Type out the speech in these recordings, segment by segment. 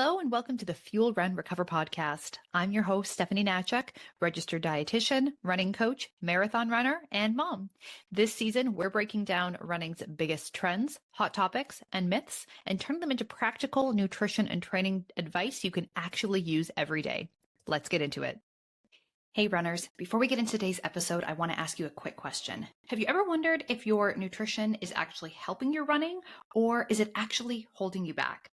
Hello and welcome to the Fuel Run Recover podcast. I'm your host, Stephanie Natchuk, registered dietitian, running coach, marathon runner, and mom. This season, we're breaking down running's biggest trends, hot topics, and myths, and turning them into practical nutrition and training advice you can actually use every day. Let's get into it. Hey runners, before we get into today's episode, I want to ask you a quick question. Have you ever wondered if your nutrition is actually helping your running, or is it actually holding you back?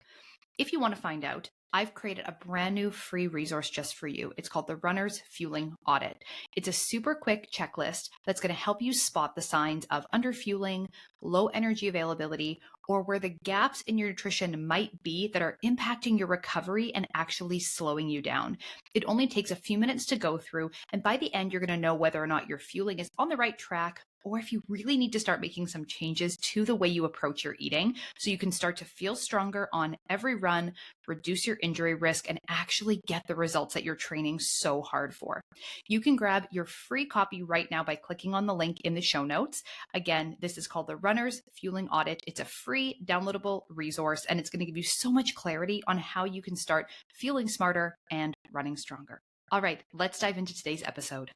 If you want to find out, I've created a brand new free resource just for you. It's called the Runner's Fueling Audit. It's a super quick checklist that's going to help you spot the signs of underfueling, low energy availability, or where the gaps in your nutrition might be that are impacting your recovery and actually slowing you down. It only takes a few minutes to go through, and by the end, you're going to know whether or not your fueling is on the right track, or if you really need to start making some changes to the way you approach your eating so you can start to feel stronger on every run, reduce your injury risk, and actually get the results that you're training so hard for. You can grab your free copy right now by clicking on the link in the show notes. Again, this is called the Runner's Fueling Audit. It's a free downloadable resource, and it's going to give you so much clarity on how you can start feeling smarter and running stronger. All right, let's dive into today's episode.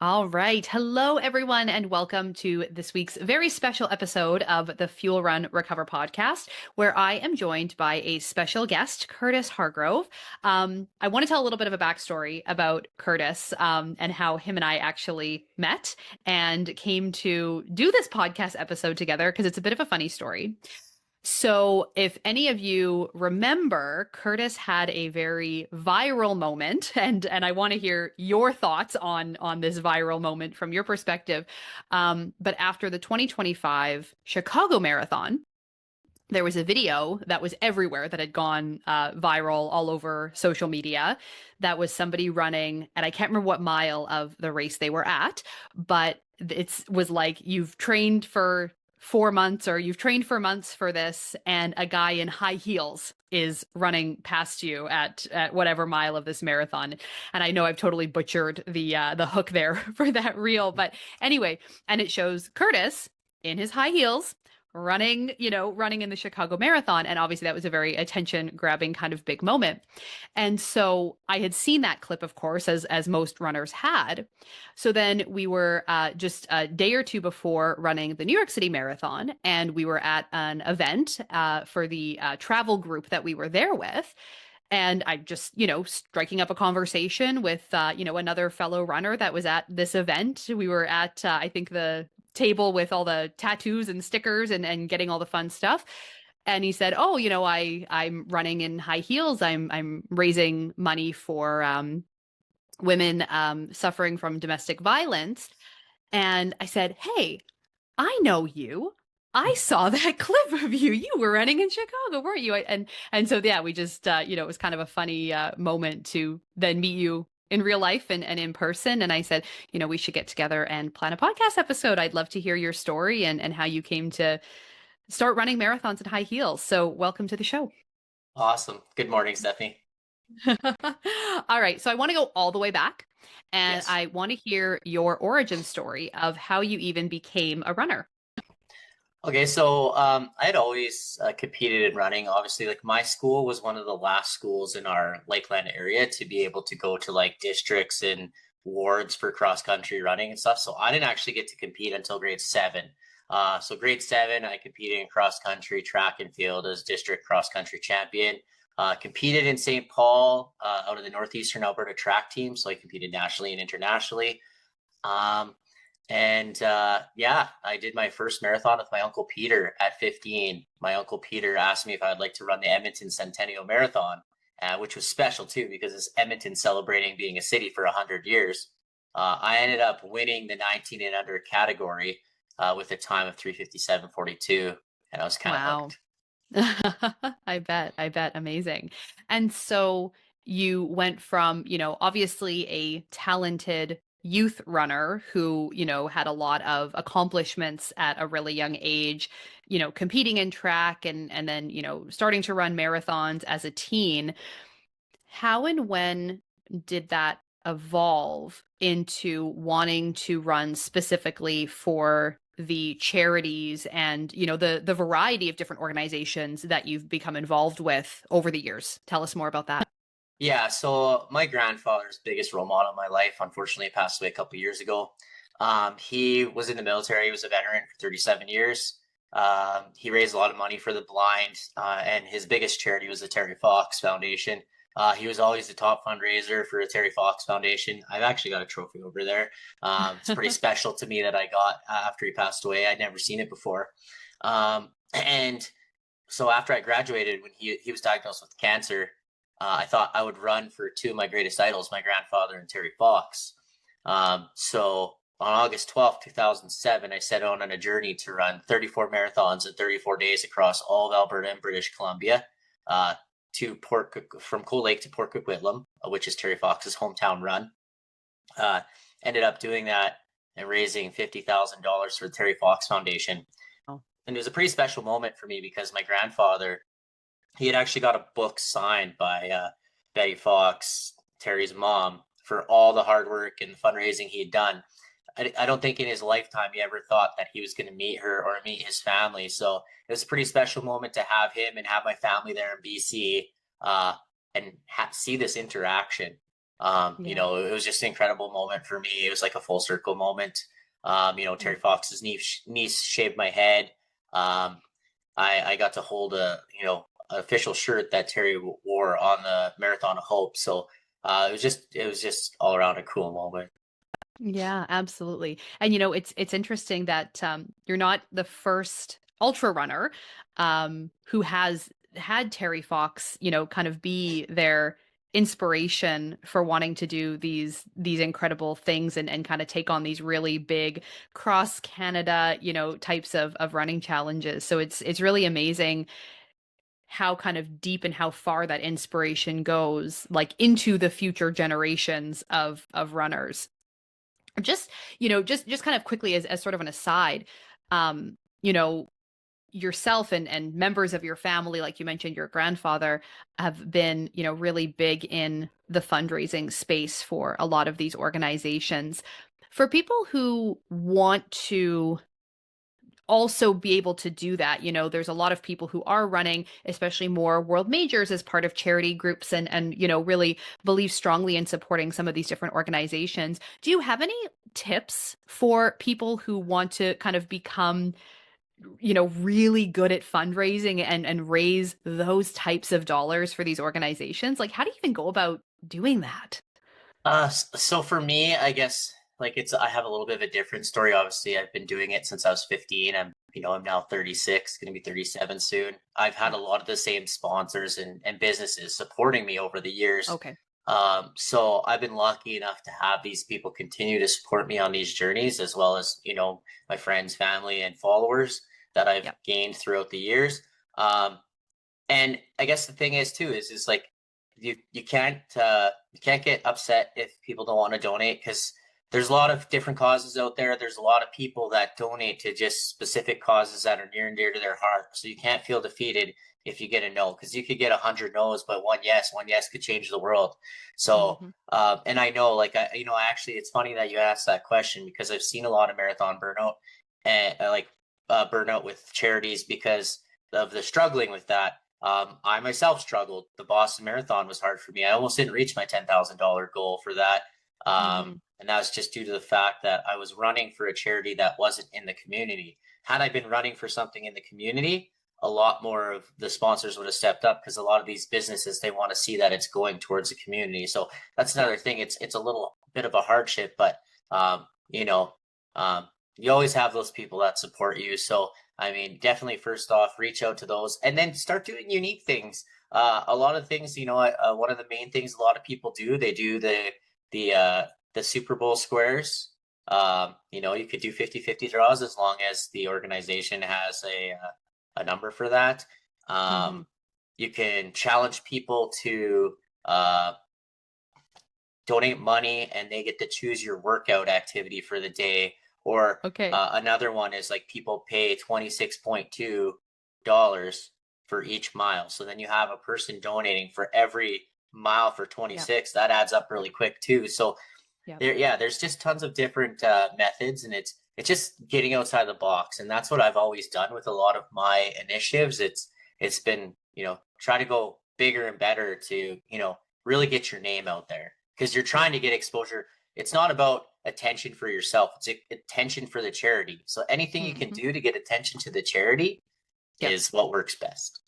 All right. Hello, everyone, and welcome to this week's very special episode of the Fuel Run Recover podcast, where I am joined by a special guest, Curtis Hargrove. I want to tell a little bit of a backstory about Curtis and how him and I actually met and came to do this podcast episode together, because it's a bit of a funny story. So if any of you remember, Curtis had a very viral moment, and I want to hear your thoughts on this viral moment from your perspective. But after the 2025 Chicago Marathon, there was a video that was everywhere that had gone viral all over social media. That was somebody running, and I can't remember what mile of the race they were at, but it was like, you've trained for 4 months, or you've trained for months for this, and a guy in high heels is running past you at whatever mile of this marathon. And I know I've totally butchered the hook there for that reel, but anyway, and it shows Curtis in his high heels running in the Chicago Marathon. And obviously that was a very attention grabbing kind of big moment. And so I had seen that clip, of course, as most runners had. So then we were just a day or two before running the New York City Marathon, and we were at an event for the travel group that we were there with. And I just, striking up a conversation with, another fellow runner that was at this event. We were at, I think, the table with all the tattoos and stickers and getting all the fun stuff. And he said, "Oh, I'm running in high heels. I'm raising money for women suffering from domestic violence." And I said, "Hey, I know you. I saw that clip of you. You were running in Chicago, weren't you?" And so, yeah, we just, it was kind of a funny moment to then meet you in real life and in person. And I said, we should get together and plan a podcast episode. I'd love to hear your story and how you came to start running marathons in high heels. So welcome to the show. Awesome. Good morning, Stephanie. All right. So I want to go all the way back, and Yes. I want to hear your origin story of how you even became a runner. Okay, so I had always competed in running. Obviously, like, my school was one of the last schools in our Lakeland area to be able to go to like districts and wards for cross country running and stuff. So I didn't actually get to compete until grade 7. So grade 7, I competed in cross country, track and field as district cross country champion. Competed in St. Paul out of the Northeastern Alberta track team. So I competed nationally and internationally. I did my first marathon with my Uncle Peter at 15. My Uncle Peter asked me if I'd like to run the Edmonton Centennial Marathon, which was special too, because it's Edmonton celebrating being a city for 100 years. I ended up winning the 19 and under category with a time of 3:57:42, and I was kind of hooked. I bet. Amazing. And so you went from, obviously a talented youth runner who, had a lot of accomplishments at a really young age, competing in track and then, starting to run marathons as a teen. How and when did that evolve into wanting to run specifically for the charities and, the variety of different organizations that you've become involved with over the years. Tell us more about that. Yeah, so my grandfather's biggest role model in my life, unfortunately, passed away a couple of years ago. He was in the military. He was a veteran for 37 years. He raised a lot of money for the blind, and his biggest charity was the Terry Fox Foundation. He was always the top fundraiser for the Terry Fox Foundation. I've actually got a trophy over there. It's pretty special to me that I got after he passed away. I'd never seen it before. And so after I graduated, when he was diagnosed with cancer, I thought I would run for two of my greatest idols, my grandfather and Terry Fox. So on August 12th, 2007, I set out on a journey to run 34 marathons in 34 days across all of Alberta and British Columbia, from Cold Lake to Port Coquitlam, which is Terry Fox's hometown run. Ended up doing that and raising $50,000 for the Terry Fox Foundation. Oh. And it was a pretty special moment for me because my grandfather, he had actually got a book signed by Betty Fox, Terry's mom, for all the hard work and the fundraising he had done. I don't think in his lifetime he ever thought that he was going to meet her or meet his family. So it was a pretty special moment to have him and have my family there in BC and see this interaction. It was just an incredible moment for me. It was like a full circle moment. Terry Fox's niece shaved my head. I got to hold an official shirt that Terry wore on the Marathon of Hope. So it was just all around a cool moment. Yeah, absolutely. And it's interesting that you're not the first ultra runner who has had Terry Fox, kind of be their inspiration for wanting to do these incredible things and kind of take on these really big cross Canada, types of running challenges. So it's really amazing how kind of deep and how far that inspiration goes, like into the future generations of runners. Just kind of quickly as sort of an aside, yourself and members of your family, like you mentioned, your grandfather, have been, really big in the fundraising space for a lot of these organizations. For people who want to also be able to do that, there's a lot of people who are running, especially more world majors, as part of charity groups and really believe strongly in supporting some of these different organizations. Do you have any tips for people who want to kind of become really good at fundraising and raise those types of dollars for these organizations? Like, how do you even go about doing that? So for me, I guess I have a little bit of a different story. Obviously, I've been doing it since I was 15. I'm now 36, going to be 37 soon. I've had a lot of the same sponsors and businesses supporting me over the years. Okay. So I've been lucky enough to have these people continue to support me on these journeys, as well as, my friends, family, and followers that I've gained throughout the years. And I guess the thing is too, is like, you can't get upset if people don't want to donate, because there's a lot of different causes out there. There's a lot of people that donate to just specific causes that are near and dear to their heart. So you can't feel defeated if you get a no, because you could get 100 no's, but one yes could change the world. So, and I know, actually, it's funny that you asked that question, because I've seen a lot of marathon burnout and burnout with charities because of the struggling with that. I myself struggled. The Boston Marathon was hard for me. I almost didn't reach my $10,000 goal for that. And that was just due to the fact that I was running for a charity that wasn't in the community. Had I been running for something in the community, a lot more of the sponsors would have stepped up, because a lot of these businesses, they want to see that it's going towards the community. So that's another thing. It's a little bit of a hardship, but you always have those people that support you. So I mean, definitely first off, reach out to those and then start doing unique things. A lot of things, one of the main things a lot of people do, they do the Super Bowl squares. You could do 50-50 draws as long as the organization has a number for that. You can challenge people to donate money, and they get to choose your workout activity for the day. Or another one is like people pay $26.2 for each mile. So then you have a person donating for every mile for 26. That adds up really quick too. So there's just tons of different methods, and it's it's just getting outside the box. And that's what I've always done with a lot of my initiatives. It's been, try to go bigger and better to, really get your name out there, because you're trying to get exposure. It's not about attention for yourself. It's attention for the charity. So anything you can do to get attention to the charity is what works best.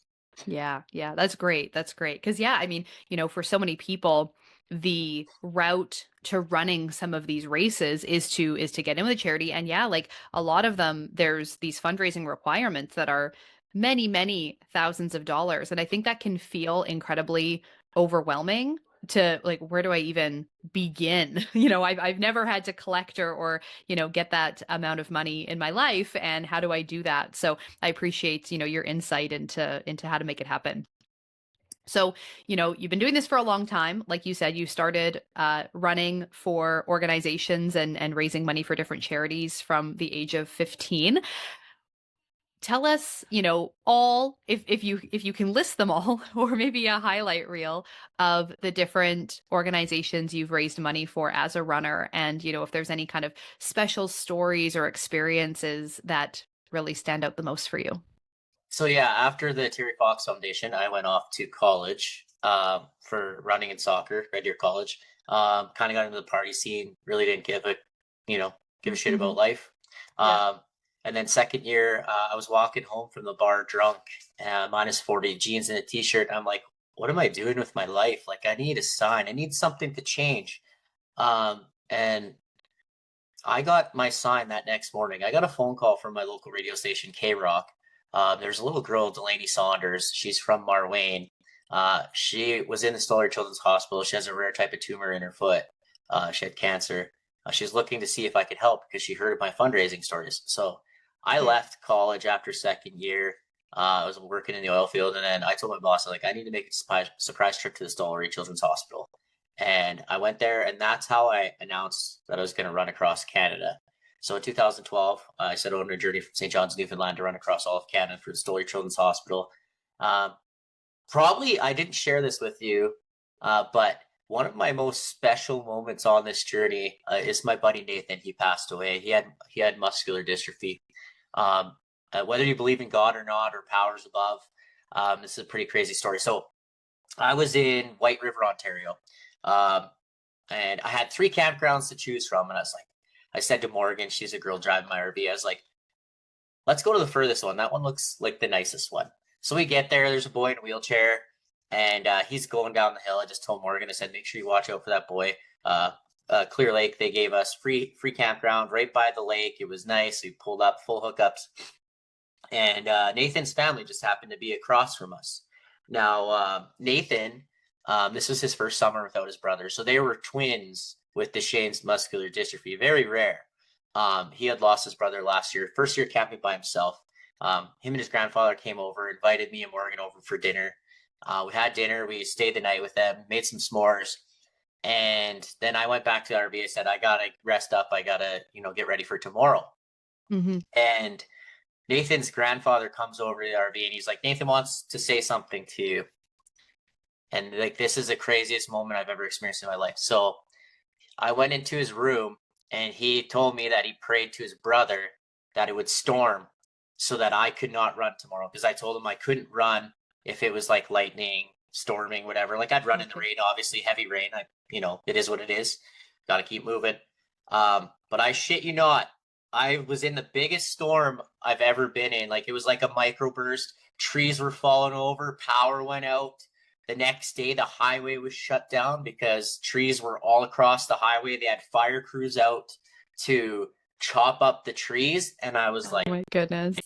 Yeah. Yeah. That's great. That's great. Cause yeah, I mean, for so many people, the route to running some of these races is to get in with a charity. And yeah, like a lot of them, there's these fundraising requirements that are many, many thousands of dollars. And I think that can feel incredibly overwhelming to like, where do I even begin? I've never had to collect or get that amount of money in my life. And how do I do that? So I appreciate, your insight into how to make it happen. So, you've been doing this for a long time. Like you said, you started running for organizations and raising money for different charities from the age of 15. Tell us, all if you can list them all, or maybe a highlight reel of the different organizations you've raised money for as a runner, and if there's any kind of special stories or experiences that really stand out the most for you. So yeah, after the Terry Fox Foundation, I went off to college for running and soccer, Red Deer College. Kind of got into the party scene. Really didn't give a shit about life. Yeah. And then second year, I was walking home from the bar drunk, minus 40, jeans and a t-shirt. I'm like, what am I doing with my life? Like, I need a sign. I need something to change. And I got my sign that next morning. I got a phone call from my local radio station, K-Rock. There's a little girl, Delaney Saunders. She's from Marwayne. She was in the Stollery Children's Hospital. She has a rare type of tumor in her foot. She had cancer. She's looking to see if I could help because she heard of my fundraising stories. So I left college after second year. I was working in the oil field, and then I told my boss, I need to make a surprise trip to the Stollery Children's Hospital. And I went there, and that's how I announced that I was going to run across Canada. So in 2012, I set out on a journey from St. John's, Newfoundland to run across all of Canada for the Stollery Children's Hospital. Probably I didn't share this with you, but one of my most special moments on this journey is my buddy Nathan. He passed away. He had muscular dystrophy. Whether you believe in God or not, or powers above, this is a pretty crazy story. So I was in White River, Ontario, and I had 3 campgrounds to choose from. And I said to Morgan, she's a girl driving my RV, I was like, let's go to the furthest one. That one looks like the nicest one. So we get there. There's a boy in a wheelchair, and he's going down the hill. I just told Morgan, I said, make sure you watch out for that boy. Clear Lake, they gave us free campground right by the lake. It was nice. We pulled up, full hookups. And Nathan's family just happened to be across from us. Now, Nathan, this was his first summer without his brother. So they were twins with Duchenne's muscular dystrophy. Very rare. He had lost his brother last year. First year camping by himself. Him and his grandfather came over, invited me and Morgan over for dinner. We had dinner. We stayed the night with them, made some s'mores. And then I went back to the RV. I said, I got to rest up. I got to, get ready for tomorrow. And Nathan's grandfather comes over to the RV, and he's like, Nathan wants to say something to you. And this is the craziest moment I've ever experienced in my life. So I went into his room, and he told me that he prayed to his brother that it would storm so that I could not run tomorrow. Because I told him I couldn't run if it was like lightning, storming, whatever. I'd run in the rain, obviously heavy rain. It is what it is. Got to keep moving. But I shit you not, I was in the biggest storm I've ever been in. It was like a microburst. Trees were falling over. Power went out. The next day, the highway was shut down because trees were all across the highway. They had fire crews out to chop up the trees. And I was like, oh my goodness.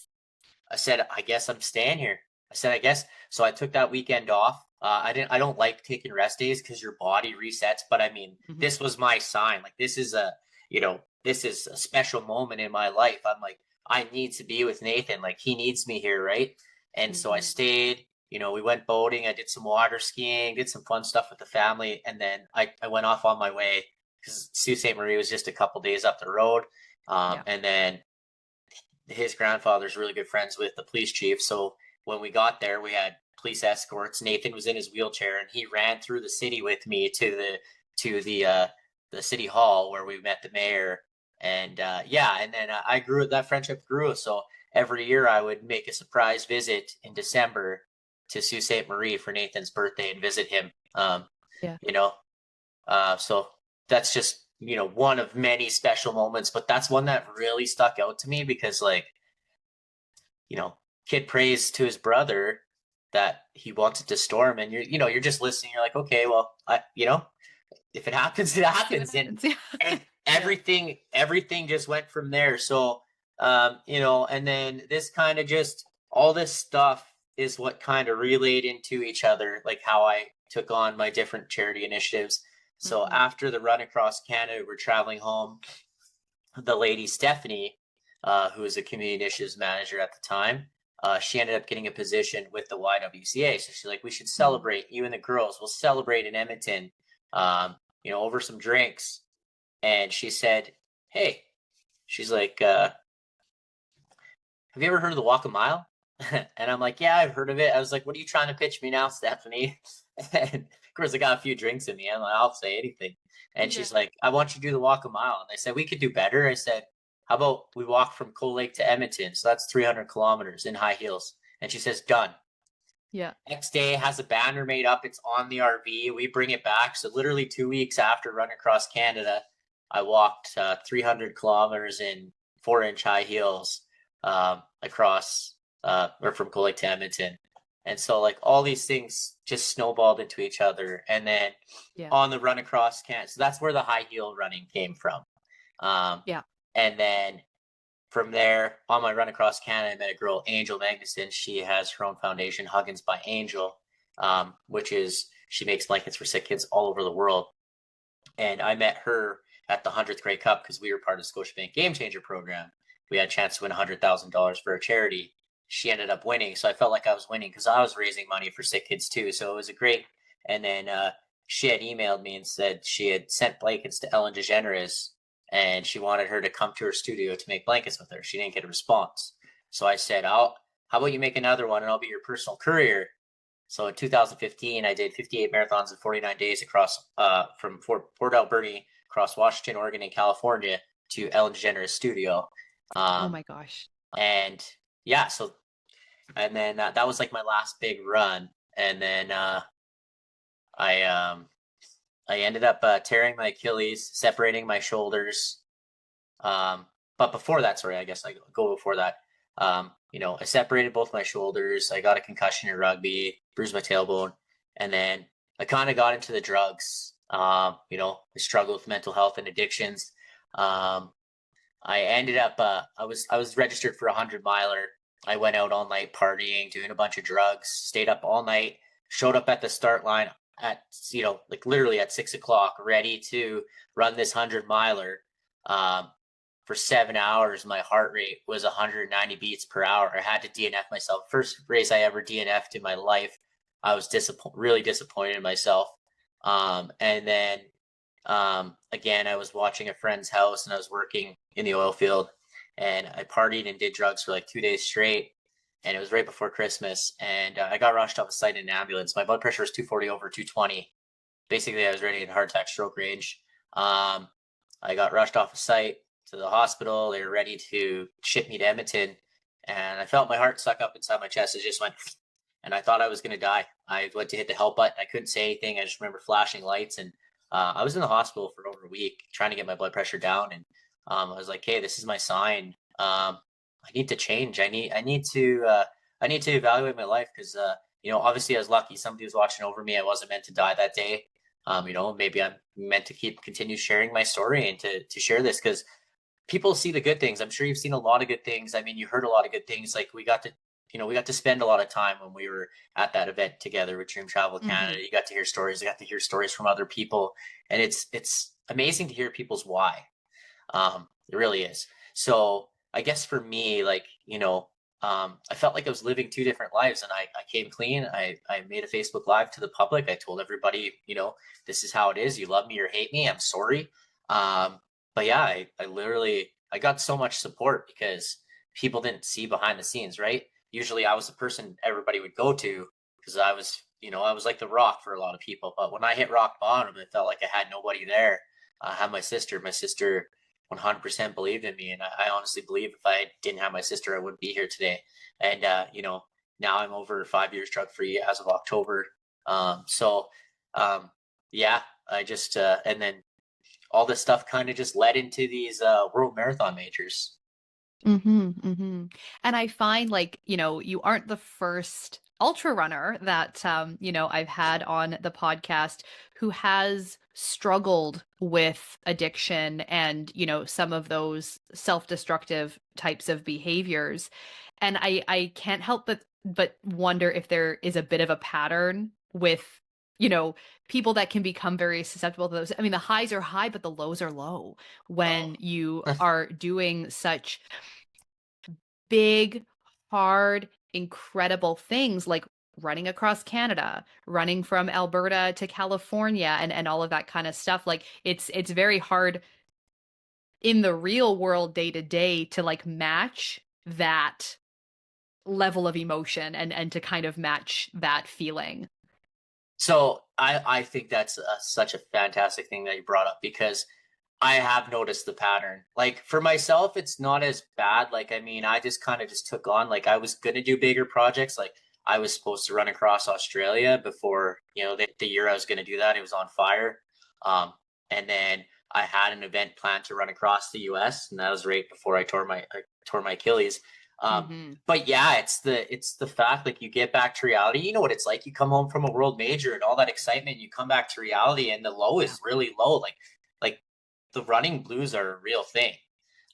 I said, I guess I'm staying here. I said, I guess. So I took that weekend off. I don't like taking rest days because your body resets. But I mean, this was my sign. This is a special moment in my life. I'm like, I need to be with Nathan. He needs me here. Right. And so I stayed, we went boating. I did some water skiing, did some fun stuff with the family. And then I went off on my way because Sault Ste. Marie was just a couple days up the road. And then his grandfather's really good friends with the police chief. So when we got there, we had police escorts. Nathan was in his wheelchair, and he ran through the city with me to the city hall where we met the mayor. And and then I grew, that friendship grew. So every year I would make a surprise visit in December to Sault Ste. Marie for Nathan's birthday and visit him. Yeah. You know, so that's just, one of many special moments, but that's one that really stuck out to me because, like, kid prays to his brother that he wanted to storm, and you're just listening. You're like, okay, well, if it happens, it See what happens, happens. Yeah. and Yeah. everything just went from there. So, and then this kind of just all this stuff is what kind of relayed into each other, like how I took on my different charity initiatives. So Mhm. after the run across Canada, we're traveling home. The lady Stephanie, who was a community initiatives manager at the time, she ended up getting a position with the YWCA. So she's like, we should Mhm. celebrate, you and the girls. We'll celebrate in Edmonton, over some drinks. And she said, hey, she's like, have you ever heard of the Walk a Mile? And I'm like, yeah, I've heard of it. I was like, what are you trying to pitch me now, Stephanie? And of course, I got a few drinks in me. I'm like, I'll say anything. And Yeah. she's like, I want you to do the Walk a Mile. And I said, we could do better. I said, how about we walk from Cold Lake to Edmonton? So that's 300 kilometers in high heels. And she says, done. Yeah. Next day has a banner made up. It's on the RV. We bring it back. So literally 2 weeks after running across Canada, I walked 300 kilometers in 4-inch high heels across or from Cold Lake to Edmonton. And so like all these things just snowballed into each other. And then Yeah. on the run across Canada, so that's where the high heel running came from. Um, Yeah. and then from there, on my run across Canada, I met a girl, Angel Magnuson. She has her own foundation, Huggins by Angel, which is she makes blankets for sick kids all over the world. And I met her at the 100th Grey Cup because we were part of the Scotiabank Game Changer program. We had a chance to win $100,000 for a charity. She ended up winning, so I felt like I was winning because I was raising money for sick kids too. So it was a great. And then she had emailed me and said she had sent blankets to Ellen DeGeneres and she wanted her to come to her studio to make blankets with her. She didn't get a response. So I said, how about you make another one and I'll be your personal courier. So in 2015, I did 58 marathons in 49 days across from Port Alberni, across Washington, Oregon, and California to Ellen DeGeneres' studio. Oh Um, my gosh. and yeah, so and then that was like my last big run. And then I I ended up tearing my Achilles, separating my shoulders. But before that, sorry, I guess I go before that. I separated both my shoulders. I got a concussion in rugby, bruised my tailbone, and then I kind of got into the drugs. I struggled with mental health and addictions. Um, I ended up, I was registered for 100 miler. I went out all night partying, doing a bunch of drugs, stayed up all night, showed up at the start line at, like literally at 6 o'clock, ready to run this 100 miler. Um, for 7 hours, my heart rate was 190 beats per hour. I had to DNF myself. First race I ever DNF'd in my life. I was really disappointed in myself. And then again, I was watching a friend's house and I was working in the oil field and I partied and did drugs for like 2 days straight. And it was right before Christmas. And I got rushed off a site in an ambulance. My blood pressure was 240 over 220. Basically, I was ready to heart attack stroke range. I got rushed off a site to the hospital. They were ready to ship me to Edmonton. And I felt my heart suck up inside my chest. It just went, and I thought I was going to die. I went to hit the help button. I couldn't say anything. I just remember flashing lights. And I was in the hospital for over a week trying to get my blood pressure down. And I was like, hey, this is my sign. I need to change. I need to evaluate my life because, obviously I was lucky. Somebody was watching over me. I wasn't meant to die that day. Maybe I'm meant to continue sharing my story and to share this because people see the good things. I'm sure you've seen a lot of good things. I mean, you heard a lot of good things. Like we got to spend a lot of time when we were at that event together with Dream Travel Hmm. Canada. You got to hear stories. I got to hear stories from other people, and it's amazing to hear people's why. It really is. So I guess for me, like, I felt like I was living two different lives and I came clean. I made a Facebook Live to the public. I told everybody, this is how it is. You love me or hate me. I'm sorry. But yeah, I literally, I got so much support because people didn't see behind the scenes, right? Usually I was the person everybody would go to because I was like the rock for a lot of people. But when I hit rock bottom, it felt like I had nobody there. I had my sister. My sister 100% believed in me. And I honestly believe if I didn't have my sister, I wouldn't be here today. And, now I'm over 5 years drug free as of October. So, um, yeah, I just, and then all this stuff kind of just led into these world marathon majors. And I find like, you aren't the first ultra runner that I've had on the podcast who has struggled with addiction and, some of those self-destructive types of behaviors. And I can't help but wonder if there is a bit of a pattern with, you know, people that can become very susceptible to those. I mean, the highs are high, but the lows are low Oh, when you are doing such big, hard, incredible things like running across Canada, running from Alberta to California and all of that kind of stuff. Like it's very hard in the real world day to day to like match that level of emotion and to kind of match that feeling. so I think that's such a fantastic thing that you brought up because I have noticed the pattern. Like for myself, it's not as bad. Like, I mean, I just kind of just took on, like, I was going to do bigger projects. Like, I was supposed to run across Australia before, the year I was going to do that. It was on fire. Um, and then I had an event planned to run across the US, and that was right before I tore my Achilles. Um, Hmm. but yeah, it's the fact, like, you get back to reality. You know what it's like. You come home from a world major and all that excitement, you come back to reality, and the low Yeah. is really low. Like the running blues are a real thing.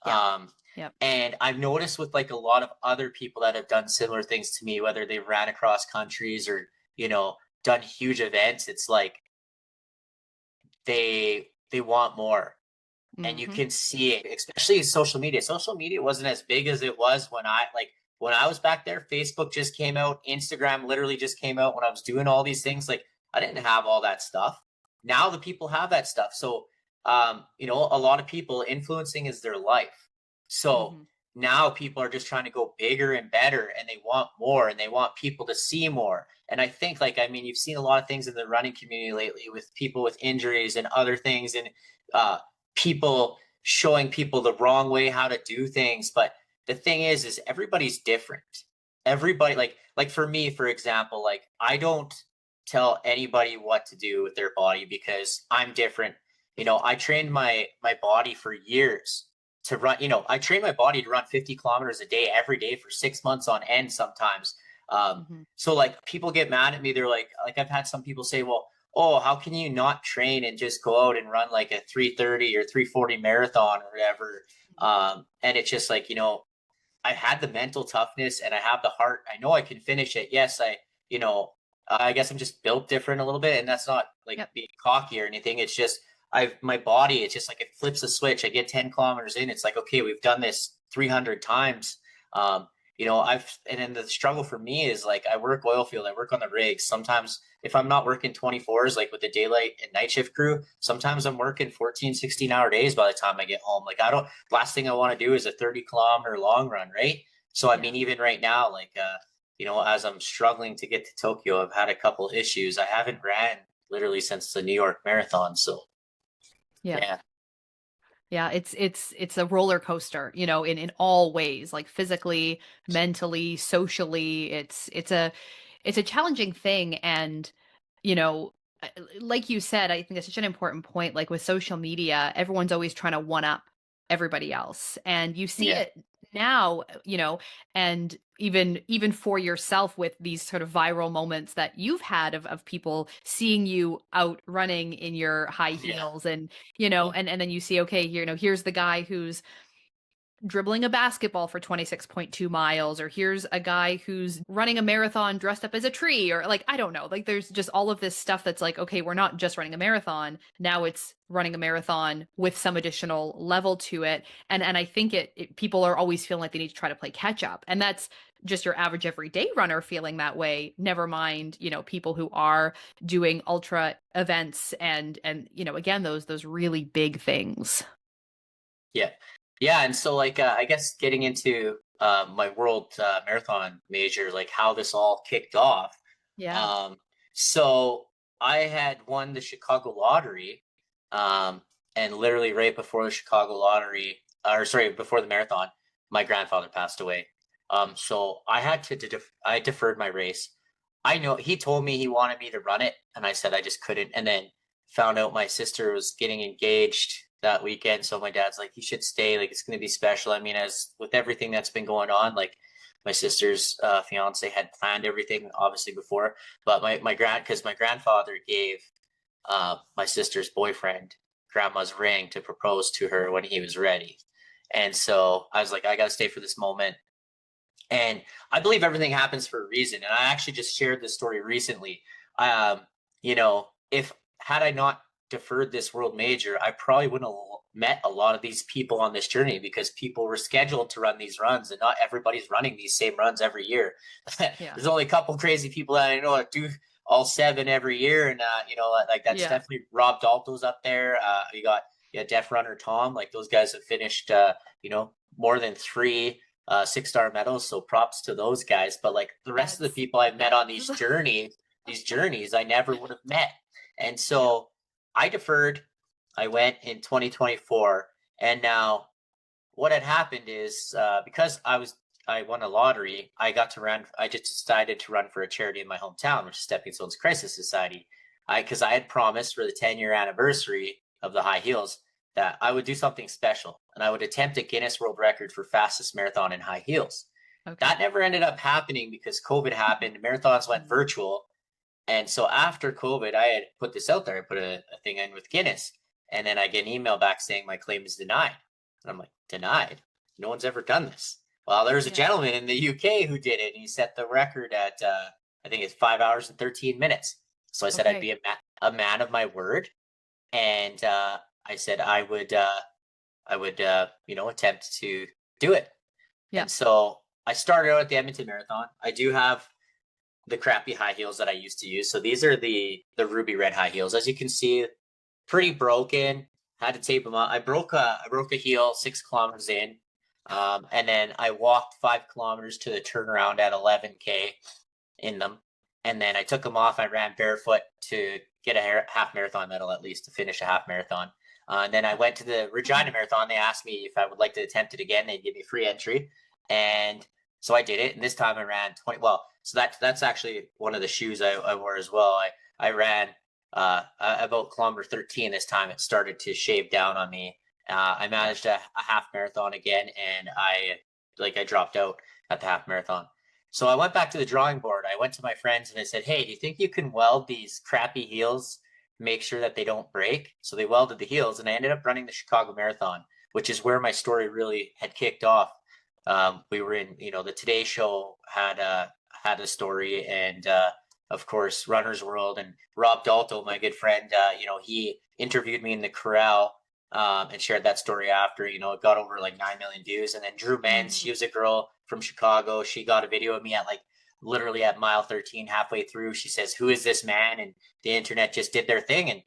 Yeah. Um, Yep. and I've noticed with like a lot of other people that have done similar things to me, whether they ran across countries or, done huge events, it's like they want more. And you Hmm. can see it, especially in social media. Social media wasn't as big as it was when I was back there. Facebook just came out, Instagram literally just came out when I was doing all these things. Like I didn't have all that stuff. Now the people have that stuff. So a lot of people influencing is their life. So Hmm. now people are just trying to go bigger and better and they want more and they want people to see more. And I think like I mean you've seen a lot of things in the running community lately with people with injuries and other things and uh people showing people the wrong way how to do things. But the thing is everybody's different. Everybody like for me, for example, like I don't tell anybody what to do with their body because I'm different. I trained my body for years to run. I trained my body to run 50 kilometers a day every day for 6 months on end sometimes. Hmm. So like people get mad at me. They're like I've had some people say, well, oh, how can you not train and just go out and run like a 3:30 or 3:40 marathon or whatever? And it's just like, I had the mental toughness and I have the heart. I know I can finish it. Yes, you know, I guess I'm just built different a little bit. And that's not like Yep. being cocky or anything. It's just, my body, it's just like it flips a switch. I get 10 kilometers in. It's like, okay, we've done this 300 times. Um, and then the struggle for me is like, I work oil field, I work on the rigs. Sometimes if I'm not working 24s, like with the daylight and night shift crew, sometimes I'm working 14, 16-hour days by the time I get home. Like last thing I want to do is a 30-kilometer long run, right? So I Yeah. mean, even right now, like as I'm struggling to get to Tokyo, I've had a couple issues. I haven't ran literally since the New York Marathon. So Yeah. yeah, Yeah, it's a roller coaster, in all ways, like physically, mentally, socially. It's a challenging thing and you know, uh, like you said, I think that's such an important point. Like with social media, everyone's always trying to one up everybody else. And you see yeah, it now, and even for yourself with these sort of viral moments that you've had of people seeing you out running in your high yeah, heels and and then you see, okay, here's the guy who's dribbling a basketball for 26.2 miles, or here's a guy who's running a marathon dressed up as a tree, or like I don't know, like there's just all of this stuff that's like, okay, we're not just running a marathon, now it's running a marathon with some additional level to it. And I think people are always feeling like they need to try to play catch up, and that's just your average everyday runner feeling that way, never mind people who are doing ultra events and again those really big things. yeah, yeah. And so like I guess getting into my world marathon major, like how this all kicked off. Yeah. Um, so I had won the Chicago lottery. Um, And literally right before the Chicago lottery, or sorry, before the marathon, my grandfather passed away. So I had to, I deferred my race. I know he told me he wanted me to run it, and I said I just couldn't. And then found out my sister was getting engaged that weekend. So my dad's like, you should stay. Like, it's going to be special. I mean, as with everything that's been going on, like my sister's fiance had planned everything obviously before, but because my grandfather gave my sister's boyfriend grandma's ring to propose to her when he was ready. And so I was like, I got to stay for this moment. And I believe everything happens for a reason. And I actually just shared this story recently. Um, if had I not deferred this world major, I probably wouldn't have met a lot of these people on this journey, because people were scheduled to run these runs, and not everybody's running these same runs every year. Yeah. There's only a couple crazy people that I know that do all 7 every year. And, like that's definitely Rob Dalto's up there. You got Def Runner Tom, like those guys have finished, more than 3 6-star medals. So props to those guys. But like the rest of the people I've met on these journeys, I never would have met. And so I deferred. I went in 2024. And now what had happened is because I won a lottery, I just decided to run for a charity in my hometown, which is Stepping Stones Crisis Society. Because I had promised for the 10-year anniversary of the high heels that I would do something special, and I would attempt a Guinness World Record for fastest marathon in high heels. Okay. That never ended up happening because COVID happened. Marathons went virtual. And so after COVID, I had put this out there. I put a thing in with Guinness. And then I get an email back saying my claim is denied. And I'm like, denied? No one's ever done this. Well, there was a gentleman in the UK who did it, and he set the record at, I think it's 5 hours and 13 minutes. So I said I'd be a man of my word. And I said I would attempt to do it. Yeah. And so I started out at the Edmonton Marathon. I do have the crappy high heels that I used to use. So these are the ruby red high heels. As you can see, pretty broken. Had to tape them up. I broke a heel 6 kilometers in. And then I walked 5 kilometers to the turnaround at 11K in them. And then I took them off. I ran barefoot to get a half marathon medal, at least to finish a half marathon. And then I went to the Regina Marathon. They asked me if I would like to attempt it again. They'd give me free entry. And so I did it. And this time I ran 20. Well, so that's actually one of the shoes I wore as well. I ran about kilometer 13 this time. It started to shave down on me. I managed a half marathon again, and I dropped out at the half marathon. So I went back to the drawing board. I went to my friends and I said, hey, do you think you can weld these crappy heels, make sure that they don't break? So they welded the heels, and I ended up running the Chicago Marathon, which is where my story really had kicked off. We were in, the Today Show had a story, and of course, Runner's World, and Rob Dalto, my good friend, he interviewed me in the corral and shared that story after. It got over like 9 million views. And then Drew Menz, she was a girl from Chicago. She got a video of me at literally at mile 13, halfway through. She says, who is this man? And the internet just did their thing. And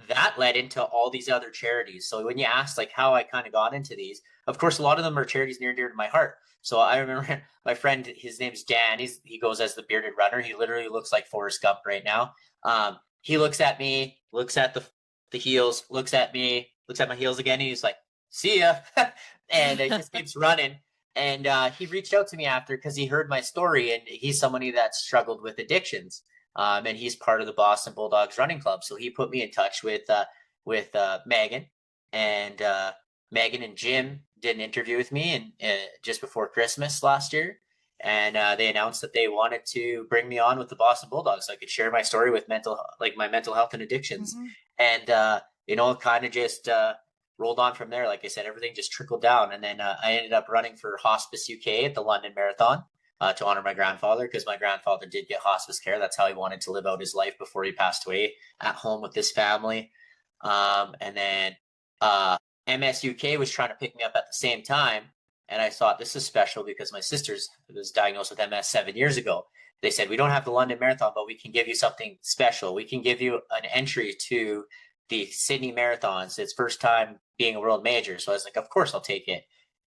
that led into all these other charities. So when you ask how I kind of got into these, of course, a lot of them are charities near and dear to my heart. So I remember my friend, his name's Dan. He goes as the bearded runner. He literally looks like Forrest Gump right now. He looks at me, looks at the heels, looks at me, looks at my heels again. And he's like, see ya. And he just keeps running. And he reached out to me after because he heard my story, and he's somebody that struggled with addictions. And he's part of the Boston Bulldogs running club. So he put me in touch with Megan, and Megan and Jim did an interview with me and just before Christmas last year. And they announced that they wanted to bring me on with the Boston Bulldogs so I could share my story with my mental health and addictions. And, it kind of just rolled on from there. Like I said, everything just trickled down. And then I ended up running for Hospice UK at the London Marathon to honor my grandfather, because my grandfather did get hospice care. That's how he wanted to live out his life before he passed away, at home with his family. And then MS UK was trying to pick me up at the same time. And I thought, this is special because my sister was diagnosed with MS 7 years ago. They said, we don't have the London Marathon, but we can give you something special. We can give you an entry to the Sydney Marathons. It's first time being a world major. So I was like, of course I'll take it.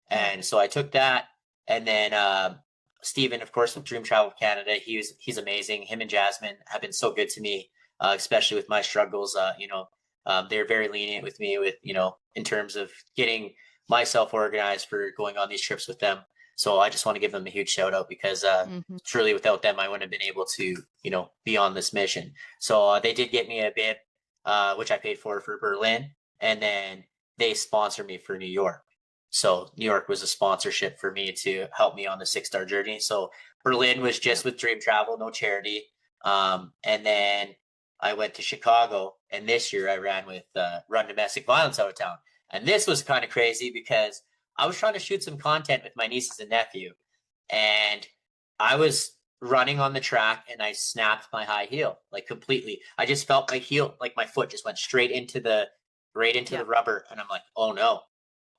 And so I took that. And then Stephen, of course, with Dream Travel Canada, he's amazing. Him and Jasmine have been so good to me, especially with my struggles. they're very lenient with me with, in terms of getting myself organized for going on these trips with them. So I just want to give them a huge shout out because truly without them, I wouldn't have been able to, be on this mission. So they did get me a bid, which I paid for Berlin, and then they sponsored me for New York. So New York was a sponsorship for me to help me on the 6-star journey. So Berlin was just with Dream Travel, no charity. And then I went to Chicago, and this year I ran with Run Domestic Violence out of town. And this was kind of crazy because I was trying to shoot some content with my nieces and nephew, and I was running on the track and I snapped my high heel like completely. I just felt my heel, like my foot just went straight into the rubber, and I'm like, oh no,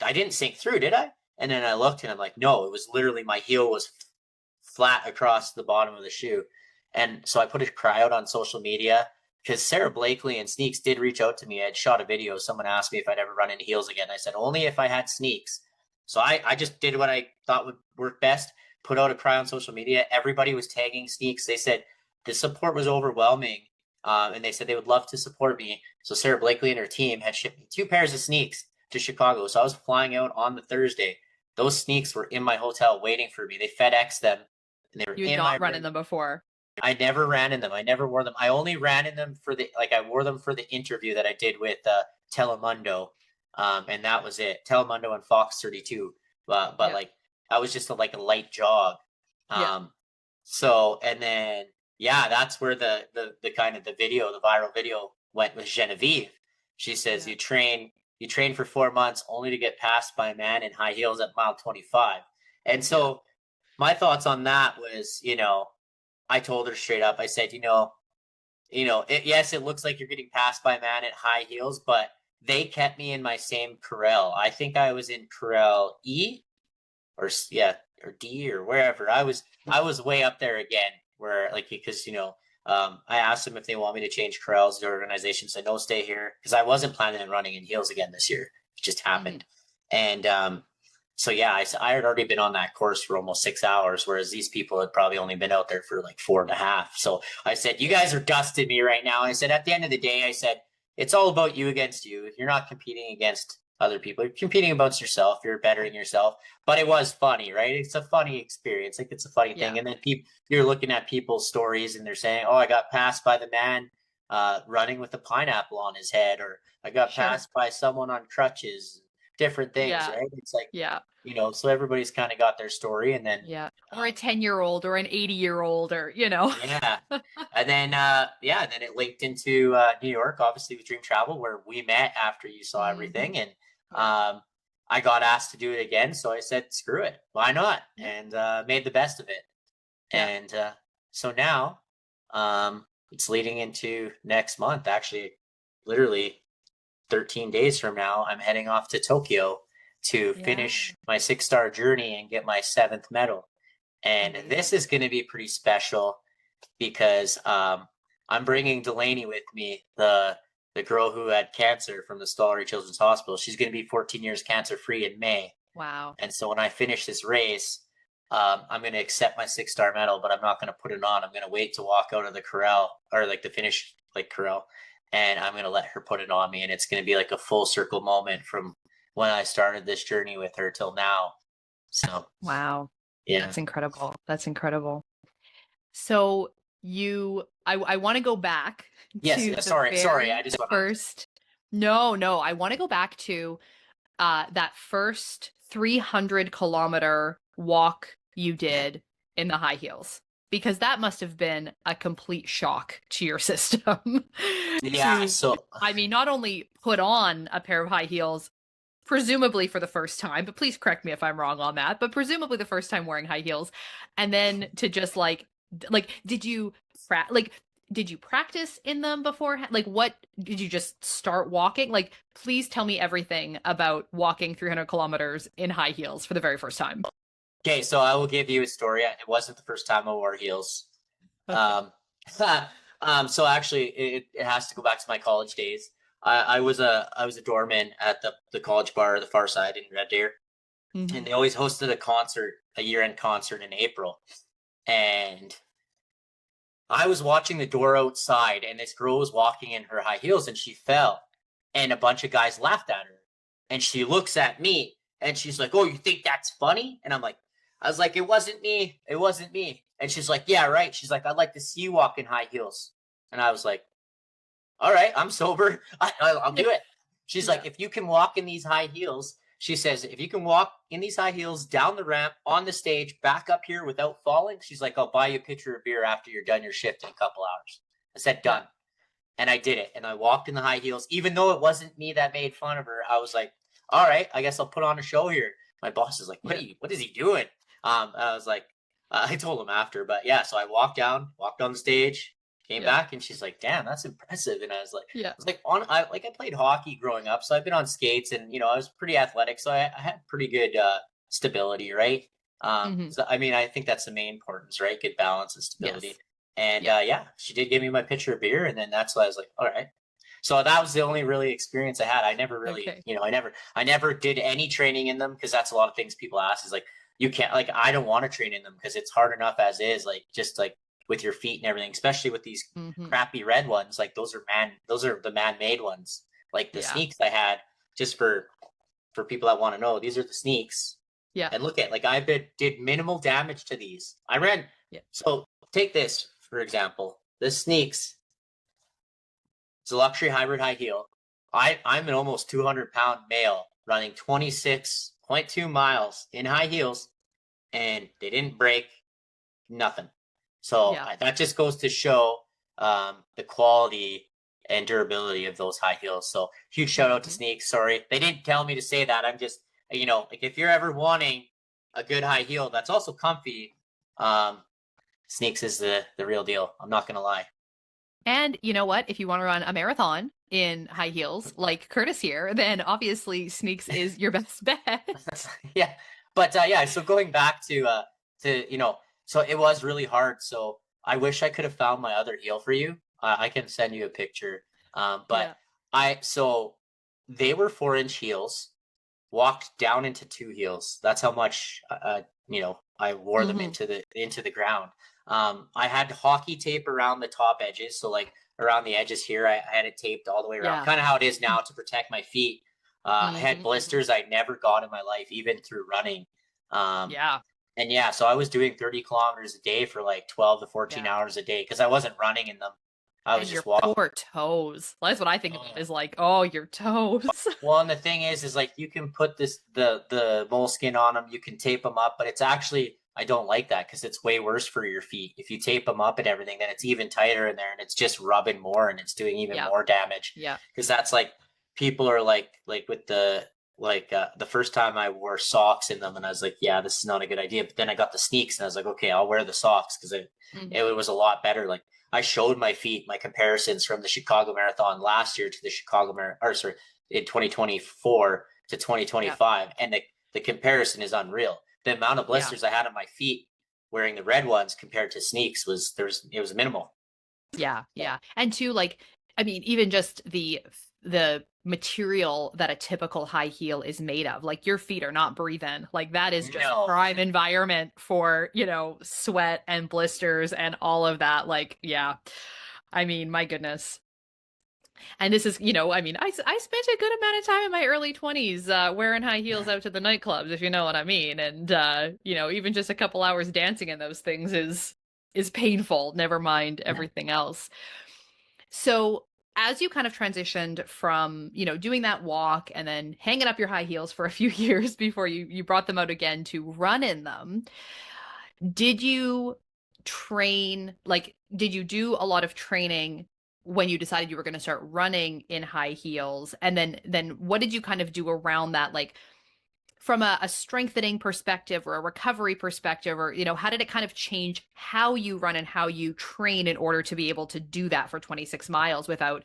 I didn't sink through, did I? And then I looked and I'm like, no, it was literally my heel was flat across the bottom of the shoe. And so I put a cry out on social media because Sarah Blakely and Sneaks did reach out to me. I had shot a video. Someone asked me if I'd ever run in heels again. I said, only if I had Sneaks. So I just did what I thought would work best, put out a cry on social media. Everybody was tagging Sneaks. They said the support was overwhelming. And they said they would love to support me. So Sarah Blakely and her team had shipped me 2 pairs of Sneaks to Chicago. So I was flying out on the Thursday. Those Sneaks were in my hotel waiting for me. They FedExed them. And they were You'd not run in them before. I never ran in them. I never wore them. I only ran in them I wore them for the interview that I did with Telemundo. And that was it. Telemundo and Fox 32. But I was just a light jog. So, and then, that's where the kind of the viral video went with Genevieve. She says, you train for 4 months only to get passed by a man in high heels at mile 25. And so my thoughts on that was, I told her straight up, I said, yes, it looks like you're getting passed by a man at high heels, but they kept me in my same corral. I think I was in corral E or D or wherever. I was way up there again where because, I asked them if they want me to change corrals. The organization said, no, stay here. Cause I wasn't planning on running in heels again this year. It just happened. And, I had already been on that course for almost 6 hours, whereas these people had probably only been out there for 4.5. So I said, you guys are dusting me right now. I said, at the end of the day, I said, it's all about you against you. You're not competing against other people. You're competing against yourself. You're bettering yourself. But it was funny, right? It's a funny experience. It's a funny thing. And then you're looking at people's stories and they're saying, oh, I got passed by the man running with a pineapple on his head, or I got passed by someone on crutches, different things, right? It's so everybody's kind of got their story, and then or a 10-year-old or an 80-year-old, or and then then it linked into New York, obviously with Dream Travel, where we met after you saw everything, and I got asked to do it again, so I said screw it, why not, and made the best of it. And so now it's leading into next month, actually literally 13 days from now. I'm heading off to Tokyo to finish my 6-star journey and get my 7th medal. And this is going to be pretty special because I'm bringing Delaney with me, the girl who had cancer from the Stollery Children's Hospital. She's going to be 14 years cancer-free in May. Wow. And so when I finish this race, I'm going to accept my 6-star medal, but I'm not going to put it on. I'm going to wait to walk out of the corral, or the finish corral, and I'm going to let her put it on me. And it's going to be a full circle moment from when I started this journey with her till now. So, wow. Yeah. That's incredible. That's incredible. So I want to go back. Yes. Sorry. I just first. No. I want to go back to that first 300-kilometer walk you did in the high heels, because that must have been a complete shock to your system. Not only put on a pair of high heels, presumably for the first time, but please correct me if I'm wrong on that, but presumably the first time wearing high heels, and then to just did you practice in them beforehand? What did you just start walking? Please tell me everything about walking 300 kilometers in high heels for the very first time. Okay, so I will give you a story. It wasn't the first time I wore heels. Okay. So actually, it has to go back to my college days. I was a doorman at the college bar, the Far Side in Red Deer, and they always hosted a year-end concert in April. And I was watching the door outside, and this girl was walking in her high heels, and she fell. And a bunch of guys laughed at her. And she looks at me and she's like, "Oh, you think that's funny?" And I was like, "It wasn't me. It wasn't me." And she's like, "Yeah, right." She's like, "I'd like to see you walk in high heels." And I was like, "All right, I'm sober. I'll Yeah. do it." She's Yeah. like, "If you can walk in these high heels," she says, "if you can walk in these high heels down the ramp, on the stage, back up here without falling," she's like, "I'll buy you a pitcher of beer after you're done your shift in a couple hours." I said, Yeah. "Done." And I did it. And I walked in the high heels. Even though it wasn't me that made fun of her, I was like, "All right, I guess I'll put on a show here." My boss is like, Yeah. what is he doing?" I was like, I told him after, but yeah, so I walked on the stage, came Yeah. back, and she's like, "Damn, that's impressive." And Yeah. I played hockey growing up, so I've been on skates, and I was pretty athletic, so I had pretty good stability, right? Hmm. So I mean, I think that's the main importance, right? Good balance and stability. Yes. And Yeah. yeah, she did give me my pitcher of beer, and then that's why I was like, all right. So that was the only really experience I had. I never really, Okay. I never did any training in them, because that's a lot of things people ask is like, you can't, like, I don't want to train in them because it's hard enough as is, like, just like with your feet and everything, especially with these Hmm. crappy red ones. Like those are the man-made ones. Like the Yeah. sneaks I had, just for people that want to know, these are the sneaks. Yeah. And look at, like, did minimal damage to these. I ran. Yeah. So take this for example. The sneaks. It's a luxury hybrid high heel. I'm an almost 200-pound male running 26.2 miles in high heels, and they didn't break, nothing. So Yeah. that just goes to show the quality and durability of those high heels. So huge shout out to Hmm. Sneaks. Sorry, they didn't tell me to say that. I'm just, like, if you're ever wanting a good high heel that's also comfy, Sneaks is the real deal. I'm not gonna lie. And you know what? If you want to run a marathon in high heels like Curtis here, then obviously Sneaks is your best bet. Yeah, but yeah. So going back to so it was really hard. So I wish I could have found my other heel for you. I can send you a picture. But Yeah. so they were 4-inch heels. Walked down into 2 heels. That's how much I wore them Hmm. into the ground. I had hockey tape around the top edges, so like around the edges here, I had it taped all the way around, Yeah. kind of how it is now to protect my feet. I had Hmm. blisters I never got in my life, even through running. Um, Yeah. and yeah, so I was doing 30 kilometers a day for like 12 to 14 Yeah. hours a day because I wasn't running in them. I was And your just walking. poor toes. That's what I think of is like, oh, your toes. Well, and the thing is like you can put the moleskin on them, you can tape them up, but it's actually, I don't like that because it's way worse for your feet. If you tape them up and everything, then it's even tighter in there, and it's just rubbing more, and it's doing even Yeah. more damage. Yeah. Because that's like, people are like with the first time I wore socks in them, and I was like, yeah, this is not a good idea. But then I got the sneaks, and I was like, okay, I'll wear the socks because it Hmm. was a lot better. Like, I showed my feet, my comparisons from the Chicago Marathon last year to the Chicago Marathon, or sorry, in 2024 to Yeah. 2025, and the comparison is unreal. The amount of Yeah. blisters I had on my feet wearing the red ones compared to sneaks it was minimal. Yeah, yeah. And two, like, I mean, even just the material that a typical high heel is made of, like your feet are not breathing. Like that is just No. prime environment for, sweat and blisters and all of that. Like, yeah. I mean, my goodness. And this is, I mean, I spent a good amount of time in my early 20s wearing high heels out to the nightclubs, if you know what I mean. And even just a couple hours dancing in those things is painful, never mind everything else. So, as you kind of transitioned from, doing that walk and then hanging up your high heels for a few years before you brought them out again to run in them, did you did you do a lot of training when you decided you were going to start running in high heels? And then what did you kind of do around that, like from a strengthening perspective or a recovery perspective, or how did it kind of change how you run and how you train in order to be able to do that for 26 miles without